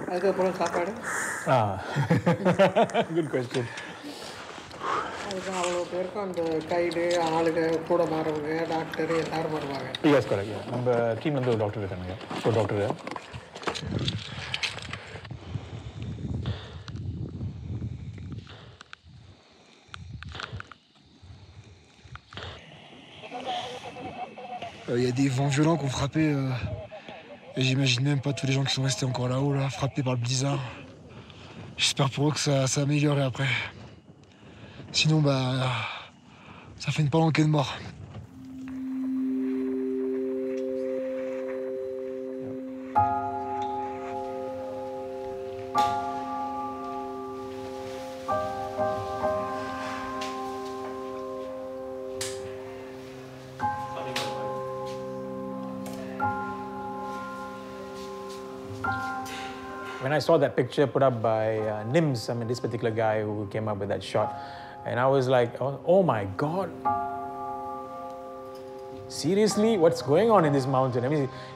அதுக்கப்புறம் சாப்பாடு? Good question. அதுக்கு அவ்வளோ பேருக்கும் அந்த கைடு ஆளுங்க கூட மாறவங்க டாக்டர் எல்லாரும் வருவாங்க. Yes correct. நம்ம டீம் வந்து ஒரு டாக்டர் இருக்காங்க. ஒரு doctor. Il y a des vents violents qui ont frappé et j'imagine même pas tous les gens qui sont restés encore là-haut, là, frappés par le blizzard. J'espère pour eux que ça améliore après. Sinon, ça fait une palanquée de mort. When I saw that picture put up by Nims, this particular guy who came up with that shot, and I was like, oh my God. Seriously, what's going on in this mountain?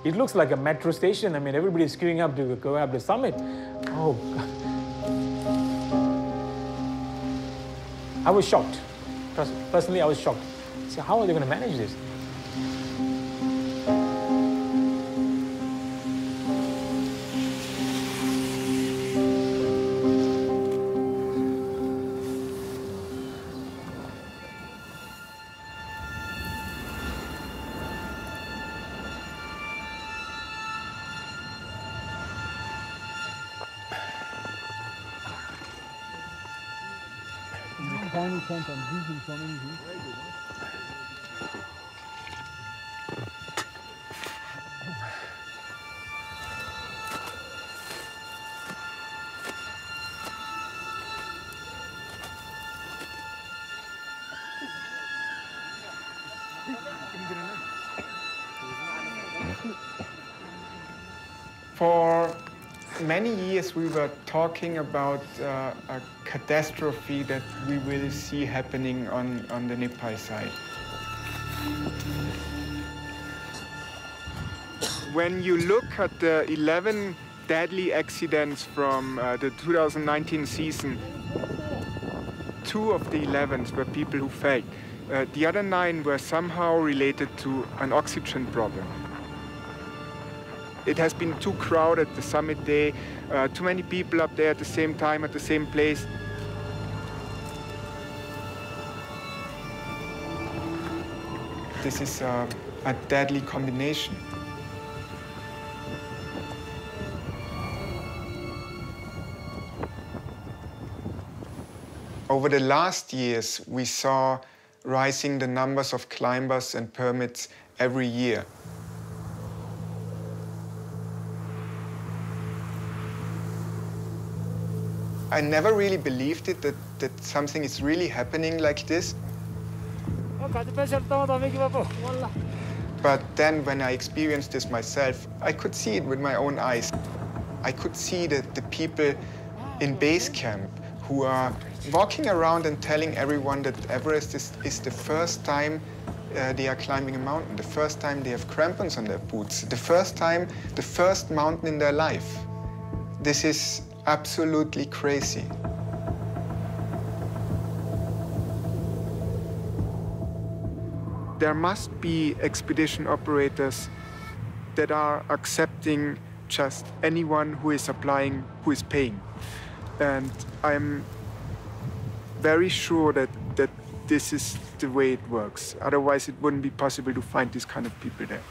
It looks like a metro station. Everybody's queuing up to go up the summit. Oh, God. I was shocked. Personally, I was shocked. So how are they going to manage this? Tiny tent and using so many things. For many years we were talking about a catastrophe that we will see happening on the Nepal side. When you look at the 11 deadly accidents from the 2019 season, 2 of the 11 were people who failed. The other 9 were somehow related to an oxygen problem. It has been too crowded the summit day, too many people up there at the same time, at the same place. This is a deadly combination. Over the last years, we saw rising the numbers of climbers and permits every year. I never really believed it, that something is really happening like this. But then when I experienced this myself, I could see it with my own eyes. I could see that the people in base camp who are walking around and telling everyone that Everest is the first time they are climbing a mountain, the first time they have crampons on their boots, the first mountain in their life. This is absolutely crazy. There must be expedition operators that are accepting just anyone who is applying, who is paying. And I'm very sure that this is the way it works. Otherwise, it wouldn't be possible to find this kind of people there.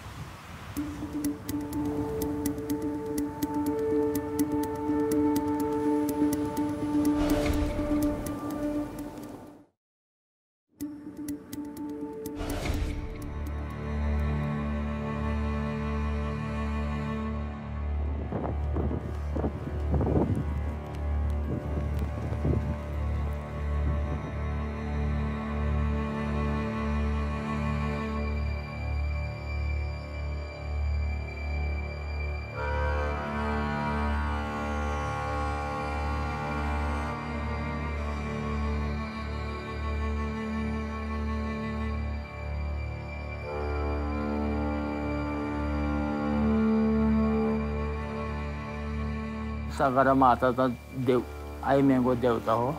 Sagarmata dev aimengo devta ho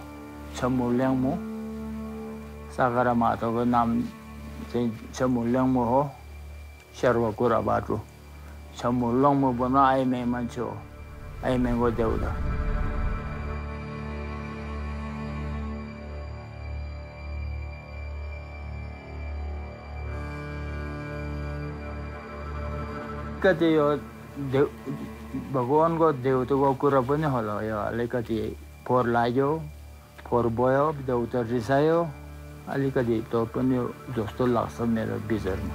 chamulyangmo Sagarmata ko nam chamulyangmo ho sharwa kurabatu chamulyangmo bona aime mancho aimengo devta kate yo dev भगवान को देवता को कुरा पनि होला यो अलिकति four लाग्यो four भयो देवता रिसायो अलिकति त पनि जस्तो लाग्छ मेरो विचारमा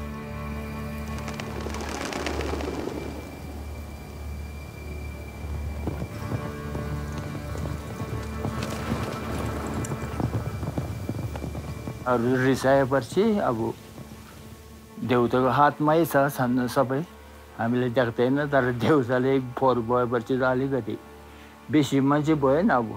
अरु रिसाएपछि अब देवताको हातमै छ छन्न सबै हामीले देख्दैन तर देउताले फोर भएपछि त अलिकति बेसी मान्छे भयो नि अब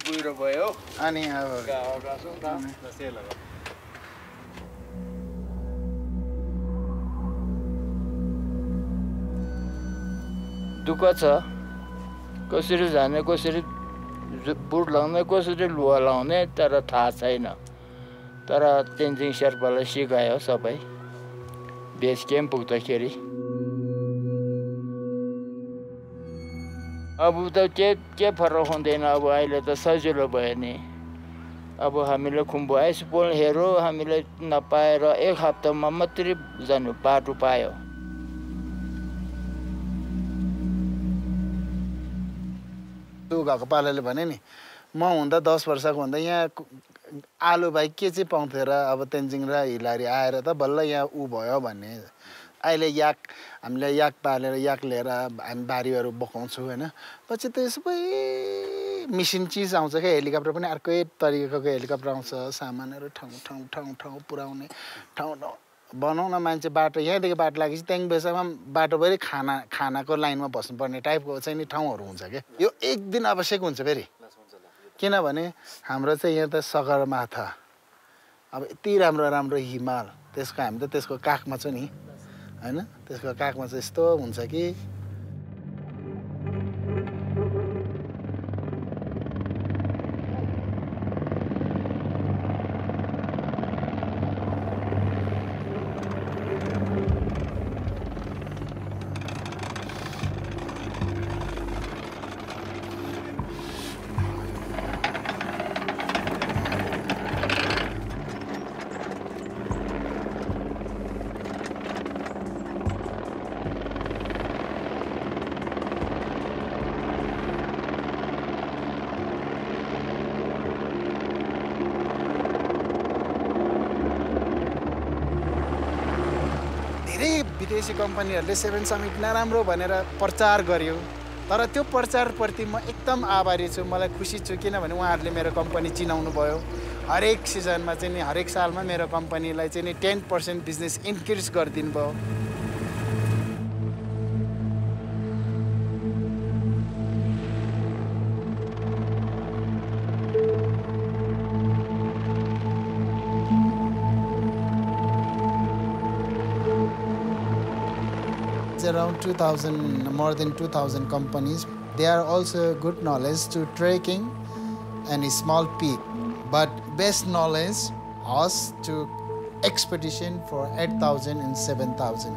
बुढो भयो अनि अब दुःख छ कसरी जाने कसरी बुट लाउने कसरी लुगा लाउने तर थाहा छैन तर तेन्जिङ शेर्पाले सिकायो सबै बेस क्याम्प पुग्दाखेरि अब त के फरक हुँदैन अब अहिले त सजिलो भयो नि अब हामीले खुम्बु आइस पोल हेरो हामीले नपाएर एक हप्तामा मात्रै जानु बाटो पायो गएको पालाले भने नि म हुँदा 10 वर्षको हुँदा यहाँ आलु भाइ के चाहिँ पाउँथ्यो र अब तेन्जिङ र हिलारी आएर त बल्ल यहाँ उ भयो भन्ने अहिले याक हामीले याक पालेर याक लिएर हामी बारीहरू बोकाउँछौँ होइन पछि त्यो सबै मिसिन चिज आउँछ क्या हेलिकप्टर पनि अर्कै तरिकाको हेलिकप्टर आउँछ सामानहरू ठाउँ पुर्याउने ठाउँ बनाउन मान्छे बाटो यहाँदेखि बाटो लागेपछि त्यहाँदेखि बेसामा बाटोभरि खानाको लाइनमा बस्नुपर्ने टाइपको चाहिँ नि ठाउँहरू हुन्छ क्या यो एक दिन आवश्यक हुन्छ फेरि किनभने हाम्रो चाहिँ यहाँ त सगरमाथा अब यति राम्रो हिमाल त्यसको हामी त त्यसको काखमा छ नि हैन त्यसको काखमा चाहिँ यस्तो हुन्छ कि विदेशी कम्पनीहरूले 7 समिट नराम्रो भनेर प्रचार गर्यो तर त्यो प्रचारप्रति म एकदम आभारी छु मलाई खुसी छु किनभने उहाँहरूले मेरो कम्पनी चिनाउनु भयो हरेक सिजनमा चाहिँ नि हरेक सालमा मेरो कम्पनीलाई चाहिँ नि 10% बिजनेस इन्क्रिज गरिदिनु भयो around 2,000, more than 2,000 companies. They are also good knowledge to trekking and a small peak, but best knowledge us to expedition for 8,000 and 7,000.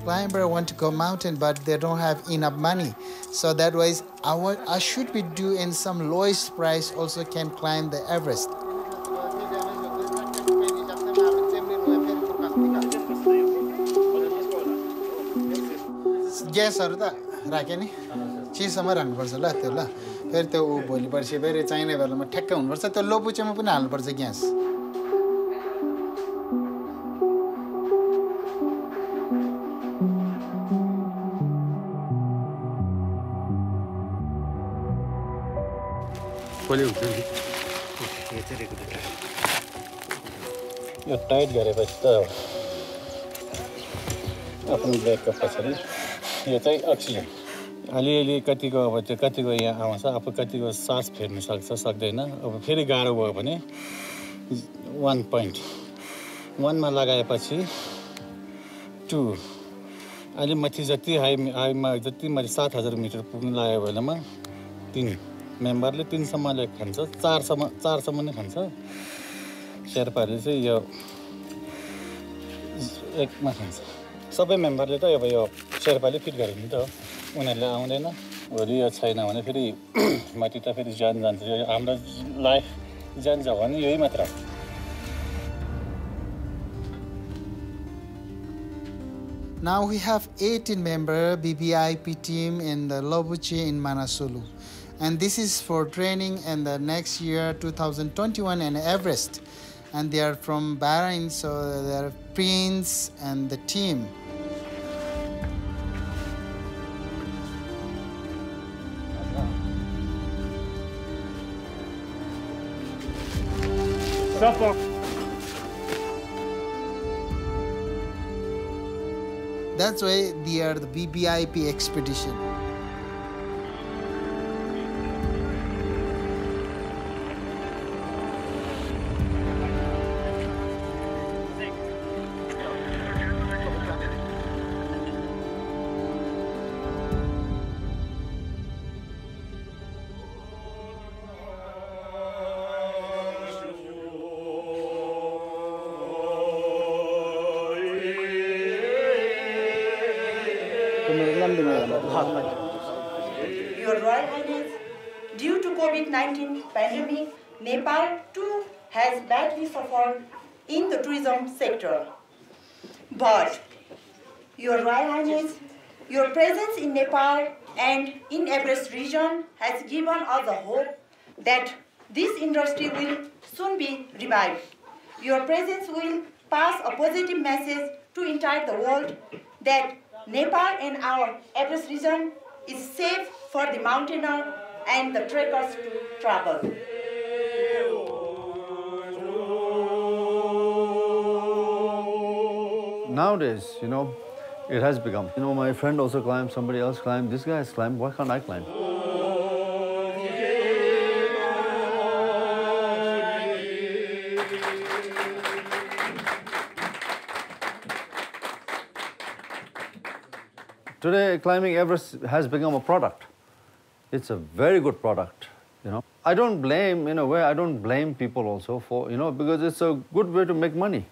Climber want to go mountain, but they don't have enough money. So that was I should be do in some lowest price also can climb the Everest. ग्यासहरु त राखे नि चिसम्म राख्नुपर्छ ल त्यो ल फेरि त्यो भोलि पर्सि फेरि चाहिने बेलामा ठ्याक्क हुनुपर्छ त्यो लोपुचेमा पनि हाल्नुपर्छ ग्यास खोले हुन्छ नि यो टाइट गरेपछि त आफ्नो ब्रेकको पछाडि यो चाहिँ अक्सिजन अलिअलि कतिको अब त्यो कतिको यहाँ आउँछ अब कतिको सास फेर्न सक्छ सक्दैन अब फेरि गाह्रो भयो भने 1.1 मा लगाएपछि 2 अलि माथि जति हाईमा जति माथि 7,000 मिटर पुग्न लाग्यो भनेमा 3 मेम्बरले 3 सम्मले खान्छ 4 सम्म नै खान्छ शेर्पाले चाहिँ यो एकमा खान्छ सबै मेम्बरले त अब यो शेर्पाले फिट गरे नि त उनीहरुले आउँदैन भोलि यो छैन भने फेरि माथि त फेरि जान जान्छ हाम्रो लाइफ जान्छ भने यही मात्र Now we have 18-member BBIP team in the Lobuche in Manasolu. And this is for training in the next year, 2021 in Everest. And they are from Bahrain, so they are Prince and the team. That's why they are the BBIP expedition. Your Royal Highness, due to COVID-19 pandemic, Nepal too has badly suffered in the tourism sector. But, Your Royal Highness, your presence in Nepal and in Everest region has given us the hope that this industry will soon be revived. Your presence will pass a positive message to entire the world that Nepal and our Everest region is safe for the mountaineer and the trekkers to travel. Nowadays, it has become. My friend also climbed, somebody else climbed, this guy has climbed, why can't I climb? Today, climbing Everest has become a product. It's a very good product, I don't blame, in a way, I don't blame people also for, because it's a good way to make money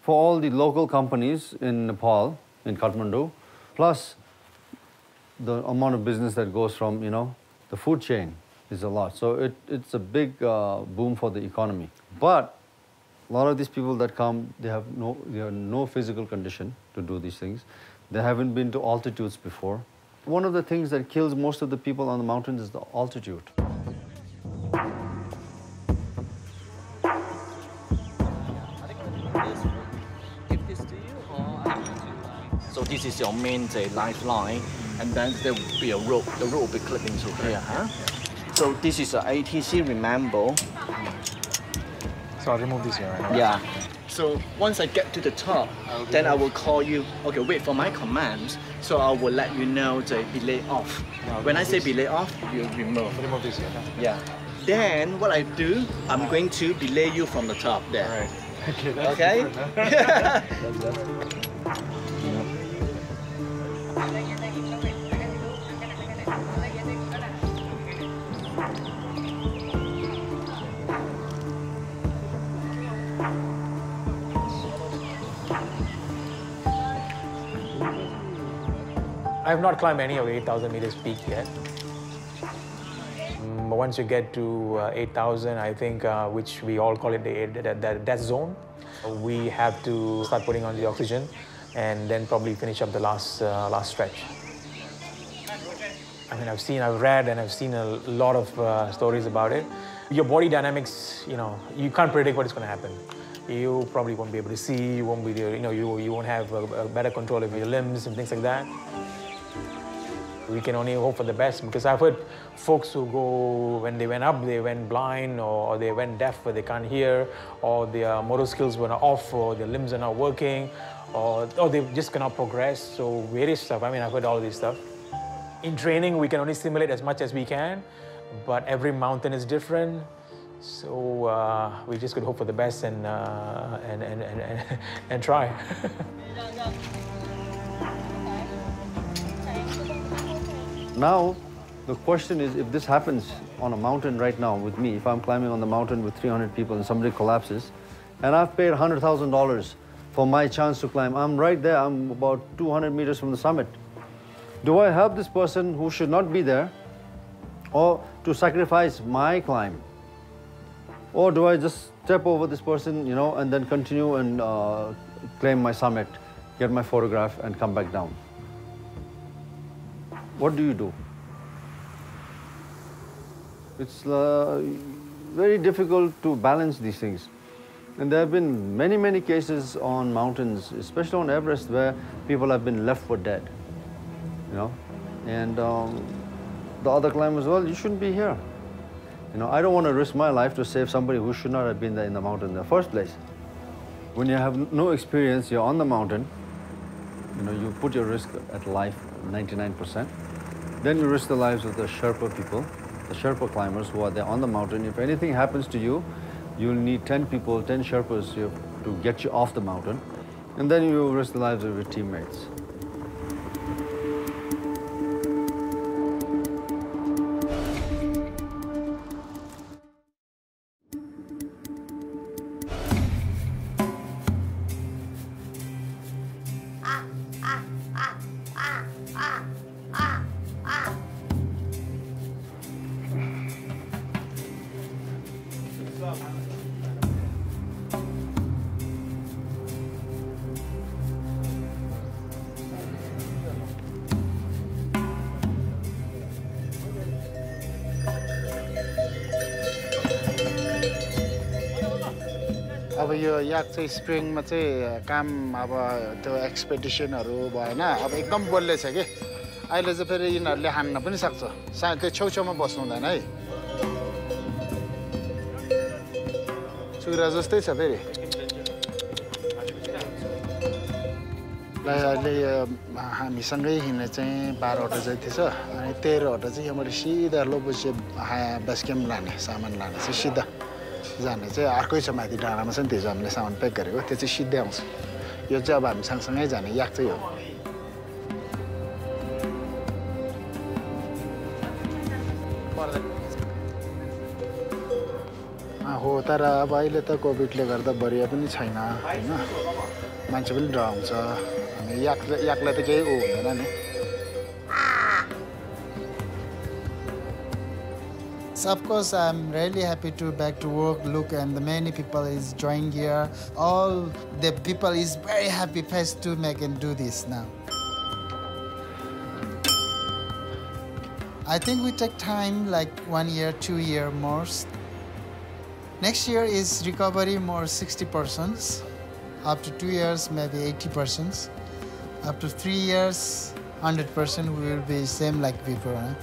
for all the local companies in Nepal, in Kathmandu, plus the amount of business that goes from, the food chain is a lot. So it's a big boom for the economy. But a lot of these people that come, they have no physical condition to do these things. They haven't been to altitudes before. One of the things that kills most of the people on the mountains is the altitude. So this is your main lifeline, and then there will be a rope. The rope will be clipping through here. Huh? So this is an ATC remember. So I'll remove this here, right? Yeah. So once I get to the top, then I will call you. Okay, wait for my commands. So I will let you know the belay off. When I say belay off, you remove. Remove this here. Yeah. Then what I do, I'm going to belay you from the top there. All right. Okay. I have not climbed any of the 8,000 meters peak yet. But once you get to 8,000, I think, which we all call it the death zone, we have to start putting on the oxygen and then probably finish up the last stretch. I mean, I've read and I've seen a lot of stories about it. Your body dynamics, you can't predict what is going to happen. You probably won't be able to see, you won't be, you won't have a better control of your limbs and things like that. We can only hope for the best, because I've heard folks who go, when they went up, they went blind, or they went deaf where they can't hear, or their motor skills were off, or their limbs are not working, or they just cannot progress. So various stuff. I mean, I've heard all this stuff. In training, we can only simulate as much as we can, but every mountain is different. So we just could hope for the best and try. Now, the question is, if this happens on a mountain right now with me, if I'm climbing on the mountain with 300 people and somebody collapses, and I've paid $100,000 for my chance to climb, I'm right there, I'm about 200 meters from the summit. Do I help this person who should not be there, or to sacrifice my climb? Or do I just step over this person, and then continue and claim my summit, get my photograph, and come back down? What do you do? It's very difficult to balance these things. And there have been many, many cases on mountains, especially on Everest, where people have been left for dead. And the other climbers, well, you shouldn't be here. I don't want to risk my life to save somebody who should not have been there in the mountain in the first place. When you have no experience, you're on the mountain, you put your risk at life 99%. Then you risk the lives of the Sherpa people, the Sherpa climbers who are there on the mountain. If anything happens to you, you'll need 10 people, 10 Sherpas to get you off the mountain. And then you risk the lives of your teammates. अब यो याक चाहिँ स्प्रिङमा चाहिँ काम अब त्यो एक्सपेडिसनहरू भएन अब एकदम बलियो छ कि अहिले चाहिँ फेरि यिनीहरूले हान्न पनि सक्छ सायद त्यो छेउछेउमा बस्नु हुँदैन है चुरा जस्तै छ फेरि अहिले हामीसँगै हिँड्ने चाहिँ 12वटा जति छ अनि 13वटा चाहिँ यहाँबाट सिधा लोपोचे बेस क्याम्प लाने सामान लाने चाहिँ सिधा जाने चाहिँ अर्कै छ माथि डाँडामा छ नि त्यो चाहिँ हामीले सामान प्याक गरेको त्यो चाहिँ सिधै आउँछ यो चाहिँ अब हामी सँगसँगै जाने याक चाहिँ हो तर अब अहिले त कोभिडले गर्दा बरिया पनि छैन हैन मान्छे पनि डराउँछ अनि याकलाई त केही हुँदैन नि So of course, I'm really happy to back to work. Look, and the many people is joining here. All the people is very happy first to make and do this now. I think we take time like 1 year, 2 year more. Next year is recovery more 60%. After 2 years, maybe 80%. After 3 years, 100% we will be same like before. Huh?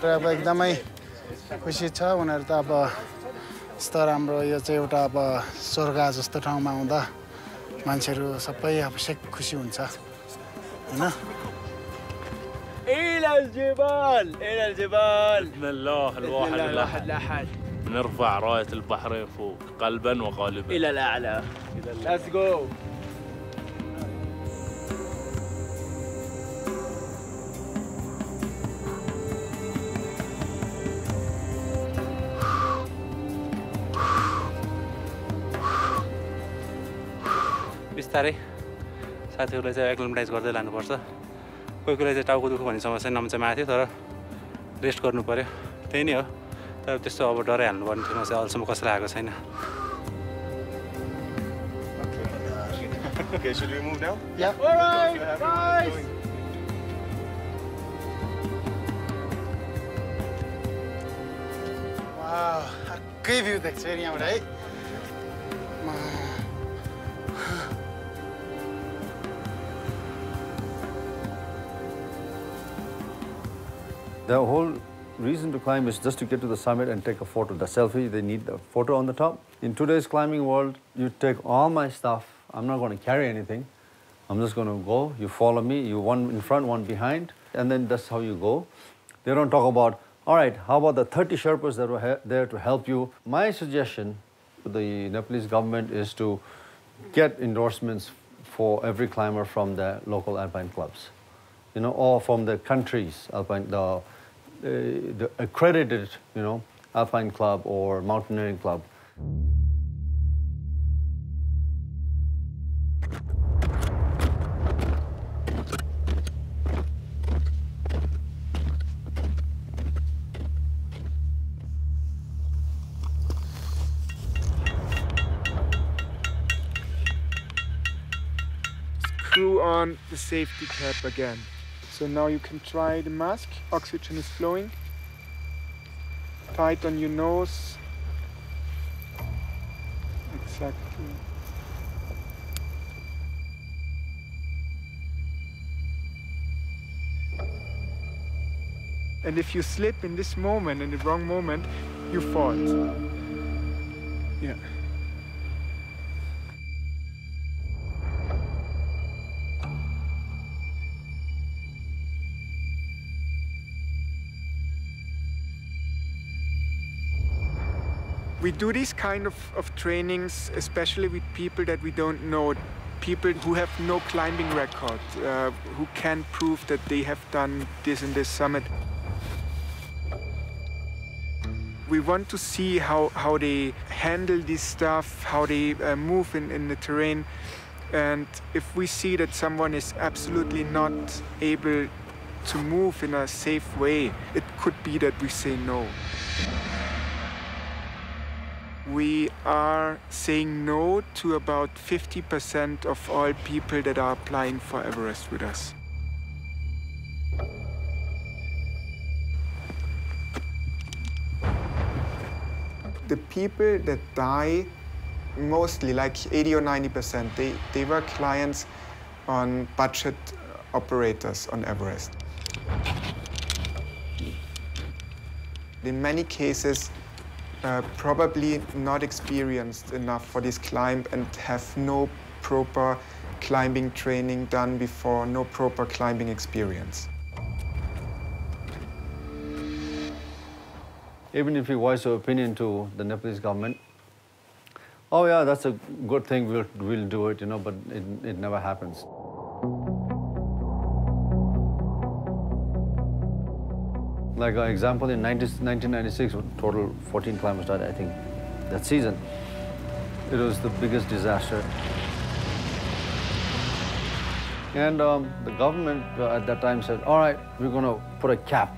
अब एकदमै खुसी छ उनीहरू त अब यस्तो राम्रो यो चाहिँ एउटा अब स्वर्ग जस्तो ठाउँमा आउँदा मान्छेहरू सबै अब खुसी हुन्छ हैन إلى الجبال إلى الجبال بسم الله الواحد الأحد نرفع راية البحرين فوق قلبا وقالبا إلى الأعلى Let's go बिस्तारै साथीहरूलाई चाहिँ एक्लिमेटाइज गर्दै लानुपर्छ कोही कोही चाहिँ टाउको दुख्यो भन्ने समस्या नम्चामा आएको थियो तर रेस्ट गर्नु पर्यो त्यही नै हो तर त्यस्तो अब डराइहाल्नु पर्ने समस्या अहिलेसम्म कसैलाई आएको छैन Okay, should we move now? Yeah. All right, guys. Wow, अर्कै भ्यू देख्छ फेरि यहाँबाट है The whole reason to climb is just to get to the summit and take a photo. The selfie, they need the photo on the top. In today's climbing world, you take all my stuff. I'm not going to carry anything. I'm just going to go. You follow me. You one in front, one behind. And then that's how you go. They don't talk about, all right, how about the 30 Sherpas that were there to help you? My suggestion to the Nepalese government is to get endorsements for every climber from the local alpine clubs, you know, or from the country's alpine, the accredited, you know, alpine club or mountaineering club. Screw on the safety cap again. So now you can try the mask. Oxygen is flowing. Tight on your nose. Exactly. And if you slip in this moment, in the wrong moment, you fall. Yeah. We do these kind of trainings, especially with people that we don't know, people who have no climbing record, who can prove that they have done this and this summit. We want to see how they handle this stuff, how they move in the terrain. And if we see that someone is absolutely not able to move in a safe way, it could be that we say no. we are saying no to about 50% of all people that are applying for Everest with us. The people that die, mostly like 80 or 90%, they were clients on budget operators on Everest. In many cases, probably not experienced enough for this climb and have no proper climbing training done before, no proper climbing experience. Even if you voice your opinion to the Nepalese government, oh yeah, that's a good thing, we'll do it, but it never happens. Like an example, in 1996, total 14 climbers died, I think, that season. It was the biggest disaster. And the government at that time said, all right, we're going to put a cap.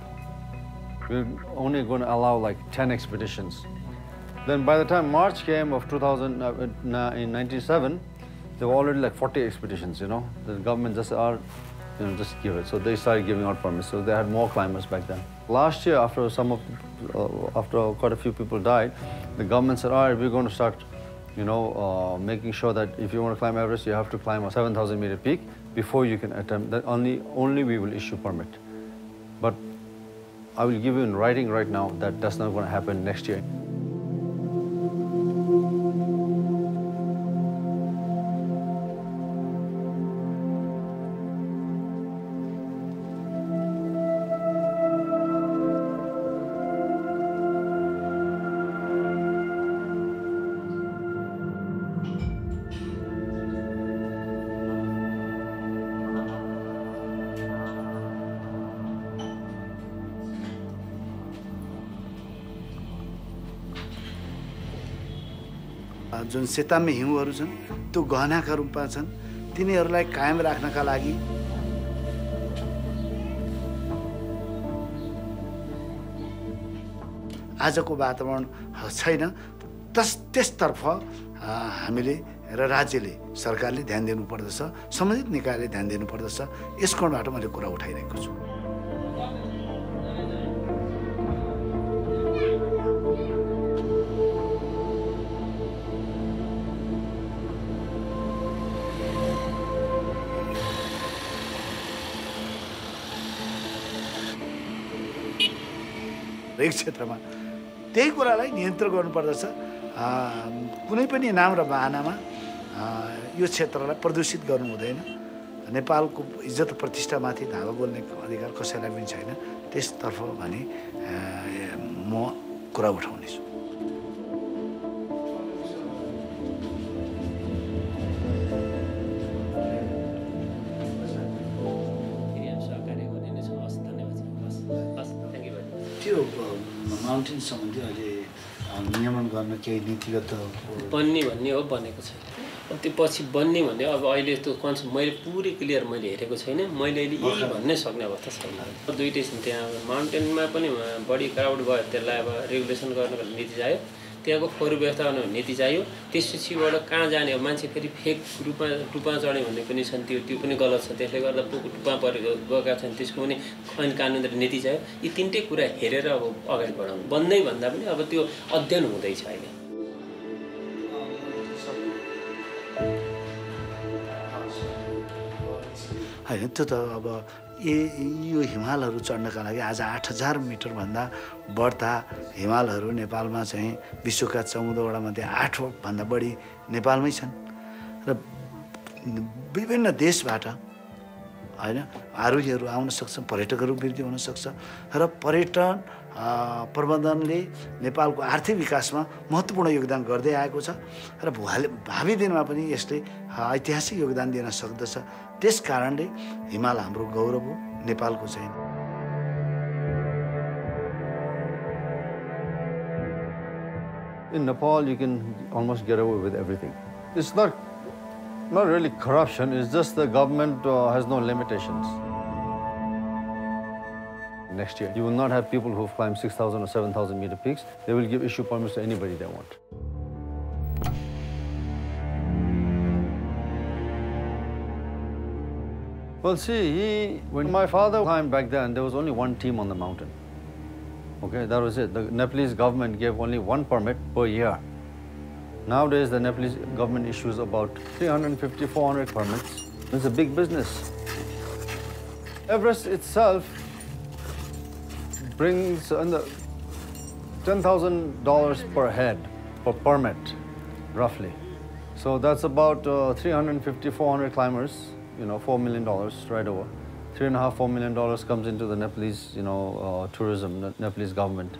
We're only going to allow like 10 expeditions. Then by the time March came of 1997, there were already like 40 expeditions, The government just said, just give it. So they started giving out permits. So they had more climbers back then. Last year, after quite a few people died, the government said, all right, we're going to start, making sure that if you want to climb Everest, you have to climb a 7,000-meter peak before you can attempt. That only we will issue permit. But I will give you in writing right now that that's not going to happen next year. जुन सेताम्य हिउँहरू छन् त्यो गहनाका रूपमा छन् तिनीहरूलाई कायम राख्नका लागि आजको वातावरण छैन त्यसतर्फ हामीले र राज्यले सरकारले ध्यान दिनुपर्दछ सम्बन्धित निकायले ध्यान दिनुपर्दछ यस कोणबाट मैले कुरा उठाइरहेको छु हरेक क्षेत्रमा त्यही कुरालाई नियन्त्रण गर्नुपर्दछ कुनै पनि नाम र बहानामा यो क्षेत्रलाई प्रदूषित गर्नु हुँदैन नेपालको इज्जत प्रतिष्ठामाथि धावा बोल्ने अधिकार कसैलाई पनि छैन त्यसतर्फ भने म कुरा उठाउने छु माउन्टेन सम्बन्धी अहिले नियमन गर्न केही नीतिगत बन्ने भन्ने हो बनेको छ त्यो पछि बन्ने भन्ने अब अहिले त्यो कन्सेप्ट मैले पुरै क्लियर मैले हेरेको छैन मैले अहिले यही भन्नै सक्ने अवस्था छैन दुईटै छन् त्यहाँ माउन्टेनमा पनि बढी क्राउड भयो त्यसलाई अब रेगुलेसन गर्नको नीति चाहियो त्यहाँको फोहोर व्यवस्थापन नीति चाहियो त्यसपछिबाट कहाँ जाने हो मान्छे फेरि फेक टुप्पा चढ्ने भन्ने पनि छन् त्यो पनि गलत छ त्यसले गर्दा टुप्पा परेको गएका छन् त्यसको पनि ऐन कानुन र नीति चाहियो यी तीनटै कुरा हेरेर अब अगाडि बढाउनु बन्दै भन्दा पनि अब त्यो अध्ययन हुँदैछ अहिले हैन त्यो त अब यो हिमालहरू चढ्नका लागि आज 8000 मिटरभन्दा बढ्ता हिमालहरू नेपालमा चाहिँ विश्वका 14वटा मध्ये 8 भन्दा बढी नेपालमै छन् र विभिन्न देशबाट हैन आरोहीहरू आउन सक्छन् पर्यटकहरू वृद्धि हुन सक्छ र पर्यटन प्रबन्धनले नेपालको आर्थिक विकासमा महत्त्वपूर्ण योगदान गर्दै आएको छ र भावी दिनमा पनि यसले ऐतिहासिक योगदान दिन सक्दछ त्यस कारणले हिमाल हाम्रो गौरव हो नेपालको चाहिँ In Nepal, you can almost get away with everything. It's not really corruption, it's just the government has no limitations. Next year, you will not have people who've climbed 6,000 or 7,000 meter peaks. They will issue permits to anybody they want. Well, see, when my father climbed back then, there was only one team on the mountain. Okay, that was it. The Nepalese government gave only one permit per year. Nowadays, the Nepalese government issues about 350, 400 permits. It's a big business. Everest itself brings $10,000 per head, per permit, roughly. So that's about 350, 400 climbers, you know, $4 million right over. $3.5, $4 million comes into the Nepalese, you know, tourism, the Nepalese government.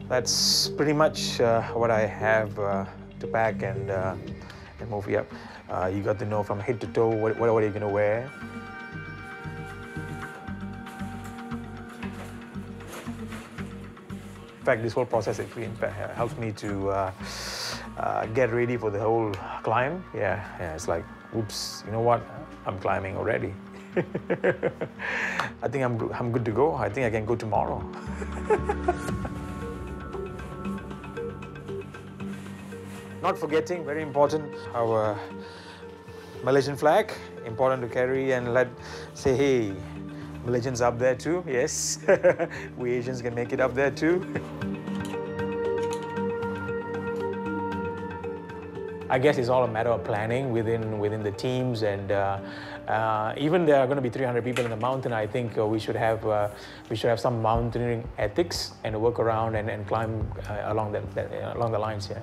That's pretty much what I have to pack and move here. You got to know from head to toe what are you going to wear. In fact, this whole process actually helps me to get ready for the whole climb. Yeah, it's like, oops, you know what? I'm climbing already. I think I'm good to go. I think I can go tomorrow. Not forgetting, very important, our Malaysian flag, important to carry and say, hey, Malaysians up there too, yes. We Asians can make it up there too. I guess it's all a matter of planning within the teams, and even there are going to be 300 people in the mountain. I think we should have some mountaineering ethics and work around and climb along the lines here.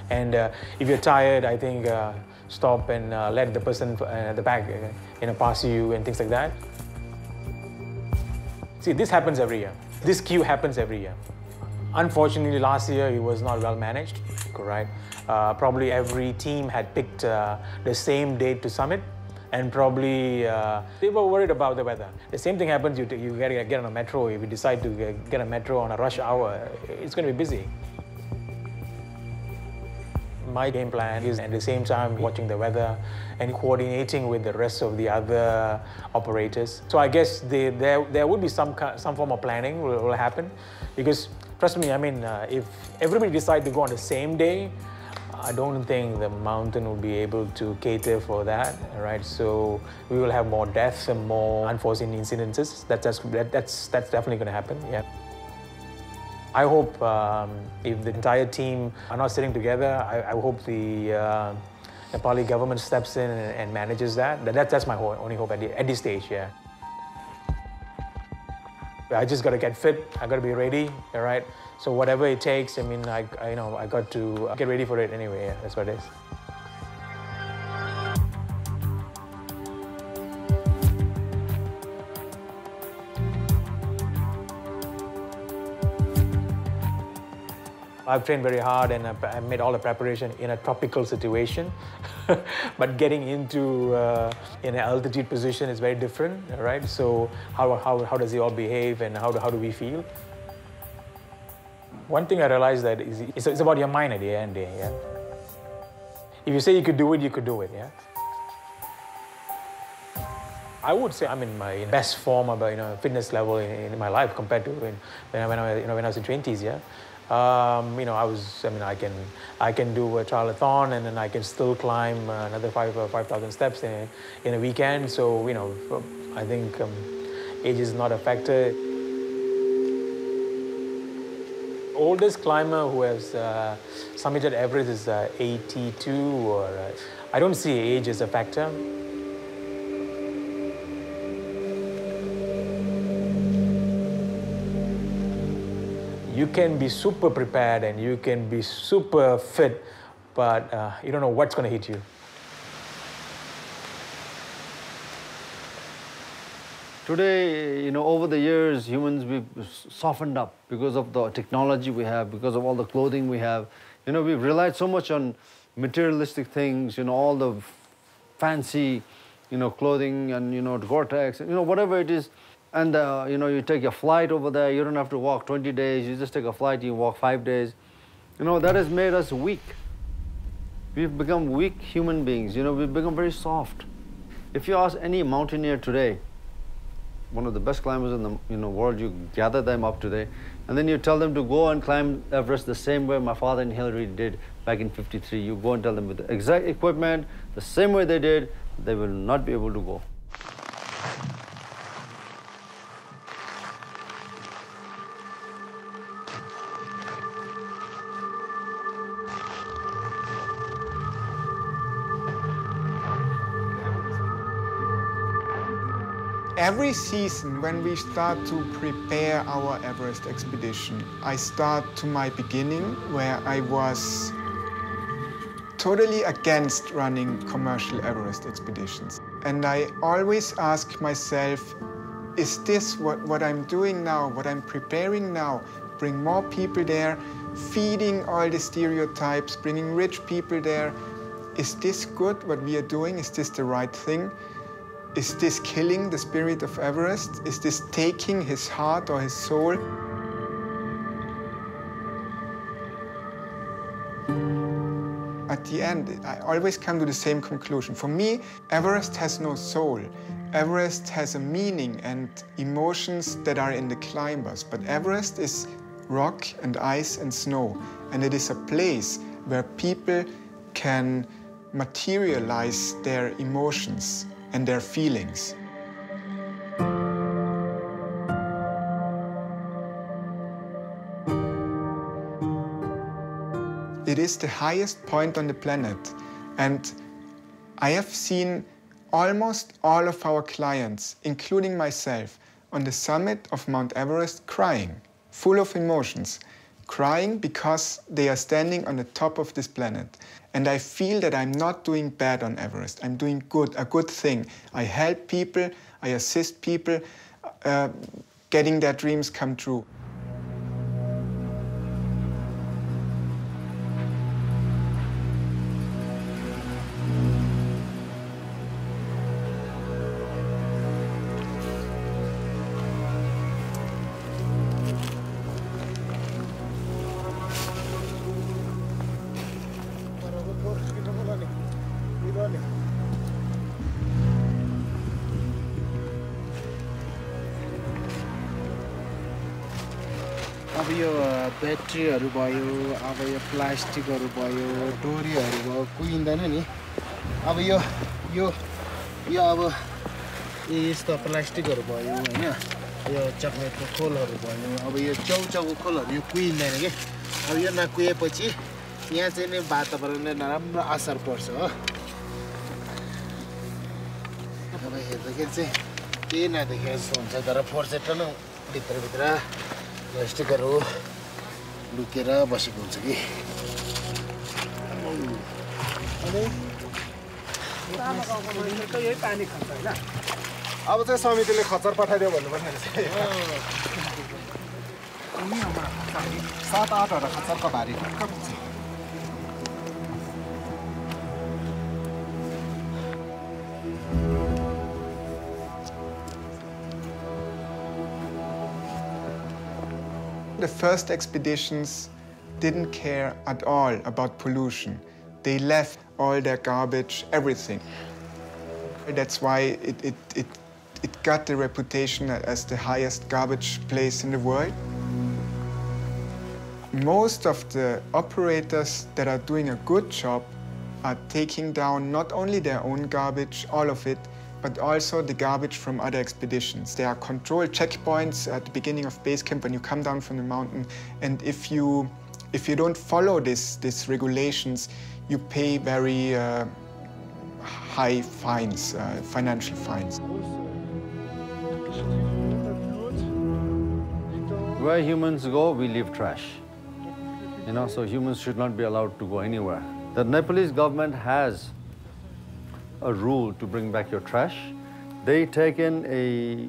And if you're tired, I think stop and let the person at the back pass you and things like that. See, this happens every year. This queue happens every year. Unfortunately, last year it was not well managed, right? Probably every team had picked the same date to summit, and probably they were worried about the weather. The same thing happens, you gotta get on a metro. If you decide to get a metro on a rush hour, it's gonna be busy. My game plan is at the same time watching the weather and coordinating with the rest of the other operators. So I guess there would be some form of planning will happen, because trust me, I mean, if everybody decides to go on the same day, I don't think the mountain will be able to cater for that, right? So we will have more deaths and more unforeseen incidences. That's definitely going to happen, yeah. I hope if the entire team are not sitting together, I hope the Nepali government steps in and manages that. That's my only hope at this stage, yeah. I just got to get fit. I got to be ready, all right? So whatever it takes, I mean, I got to get ready for it anyway. Yeah, that's what it is. I've trained very hard and I made all the preparation in a tropical situation. But getting into in an altitude position is very different, right? So how does it all behave and how do we feel? One thing I realized that it's about your mind at the end of the day, yeah? If you say you could do it, you could do it, yeah? I would say I'm in my best form of fitness level in my life compared to when I was in 20s, yeah? I can do a triathlon and then I can still climb another 5,000 steps in a weekend. So, I think age is not a factor. Oldest climber who has summited Everest is 82, or I don't see age as a factor. You can be super prepared and you can be super fit, but you don't know what's going to hit you. Today, you know, over the years, humans, we've softened up because of the technology we have, because of all the clothing we have. You know, we've relied so much on materialistic things, you know, all the fancy, you know, clothing and, you know, Gore-Tex, you know, whatever it is. And, you know, you take a flight over there, you don't have to walk 20 days, you just take a flight, you walk 5 days. You know, that has made us weak. We've become weak human beings, you know, we've become very soft. If you ask any mountaineer today, one of the best climbers in the world, you gather them up today, and then you tell them to go and climb Everest the same way my father and Hillary did back in '53. You go and tell them with the exact equipment, the same way they did, they will not be able to go. Every season when we start to prepare our Everest expedition, I start to my beginning where I was totally against running commercial Everest expeditions. And I always ask myself, is this what I'm doing now, what I'm preparing now, bring more people there, feeding all the stereotypes, bringing rich people there, is this good what we are doing, is this the right thing? Is this killing the spirit of Everest? Is this taking his heart or his soul? At the end, I always come to the same conclusion. For me, Everest has no soul. Everest has a meaning and emotions that are in the climbers. But Everest is rock and ice and snow. And it is a place where people can materialize their emotions and their feelings. It is the highest point on the planet, and I have seen almost all of our clients, including myself, on the summit of Mount Everest crying, full of emotions, crying because they are standing on the top of this planet. And I feel that I'm not doing bad on Everest. I'm doing good, a good thing. I help people, I assist people getting their dreams come true. अब यो ब्याट्रीहरू भयो, अब यो प्लास्टिकहरू भयो, डोरीहरू भयो, कुइँदैन नि। अब यो अब यस्तो प्लास्टिकहरू भयो हैन, यो चकलेटको खोलहरू भयो, अब यो चाउचाउको खोलहरू यो कुइँदैन के। अब यो नकुएपछि यहाँ चाहिँ नि वातावरणले नराम्रो असर पर्छ हो। अब हेर्दाखेरि चाहिँ केही नदेखे जस्तो हुन्छ, तर फोर्सेट न भित्रभित्र प्लास्टिकहरू लुकेर बसेको हुन्छ कि। यही पानी खान्छ हैन। अब चाहिँ समितिले खच्चर पठाइदियो भन्नुपर्ने रहेछ। 7-8 वटा खच्चरको भारी ठक्क पुग्छ। The first expeditions didn't care at all about pollution. They left all their garbage, everything. That's why it got the reputation as the highest garbage place in the world. Most of the operators that are doing a good job are taking down not only their own garbage, all of it, but also the garbage from other expeditions. There are control checkpoints at the beginning of base camp when you come down from the mountain, and if you don't follow these regulations, you pay very high fines, financial fines. Where humans go, we leave trash. You know, so humans should not be allowed to go anywhere. The Nepalese government has a rule to bring back your trash. They take in a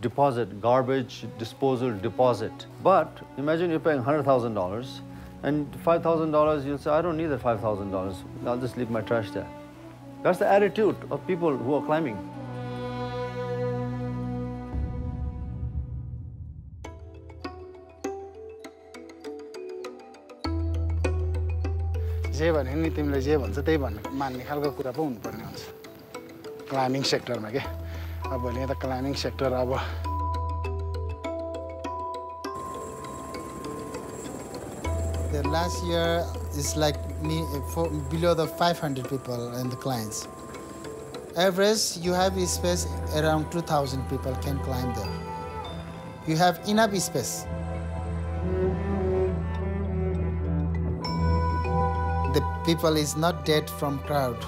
deposit, garbage disposal deposit. But imagine you're paying $100,000 and $5,000, you'll say, I don't need the $5,000. I'll just leave my trash there. That's the attitude of people who are climbing. जे भने नि तिमीले जे भन्छ त्यही मान्ने खालको कुरा पो हुनुपर्ने हुन्छ क्लाइम्बिङ सेक्टरमा के अब भने त क्लाइम्बिङ सेक्टर अब The last year is like below the 500 people in the clients. Everest, you have a space around 2,000 people can climb there. You have enough space. The people is not dead from crowd.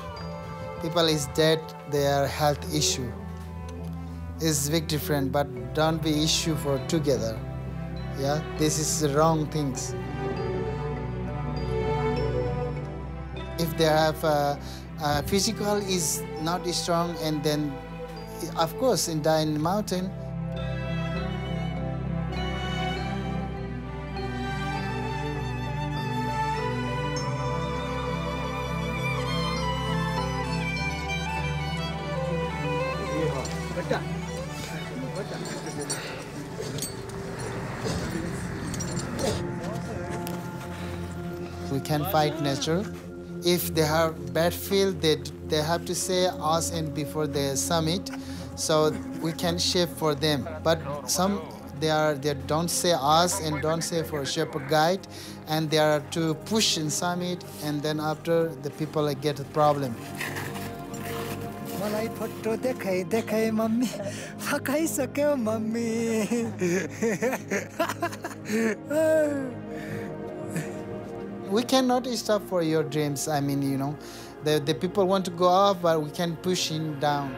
People is dead their health issue. It's big different, but don't be issue for together. Yeah, this is the wrong things. If they have physical is not strong, and then, of course, in the mountain, we can fight nature. If they have bad feel, they have to say us and before the summit, so we can shape for them. But some they don't say us and don't say for shepherd guide, and they are to push in summit, and then after the people get a problem. मलाई photo देखाई देखाई mummy फकाइसक्यो mummy We cannot stop for your dreams. I mean, you know, the people want to go up, but we can push him down.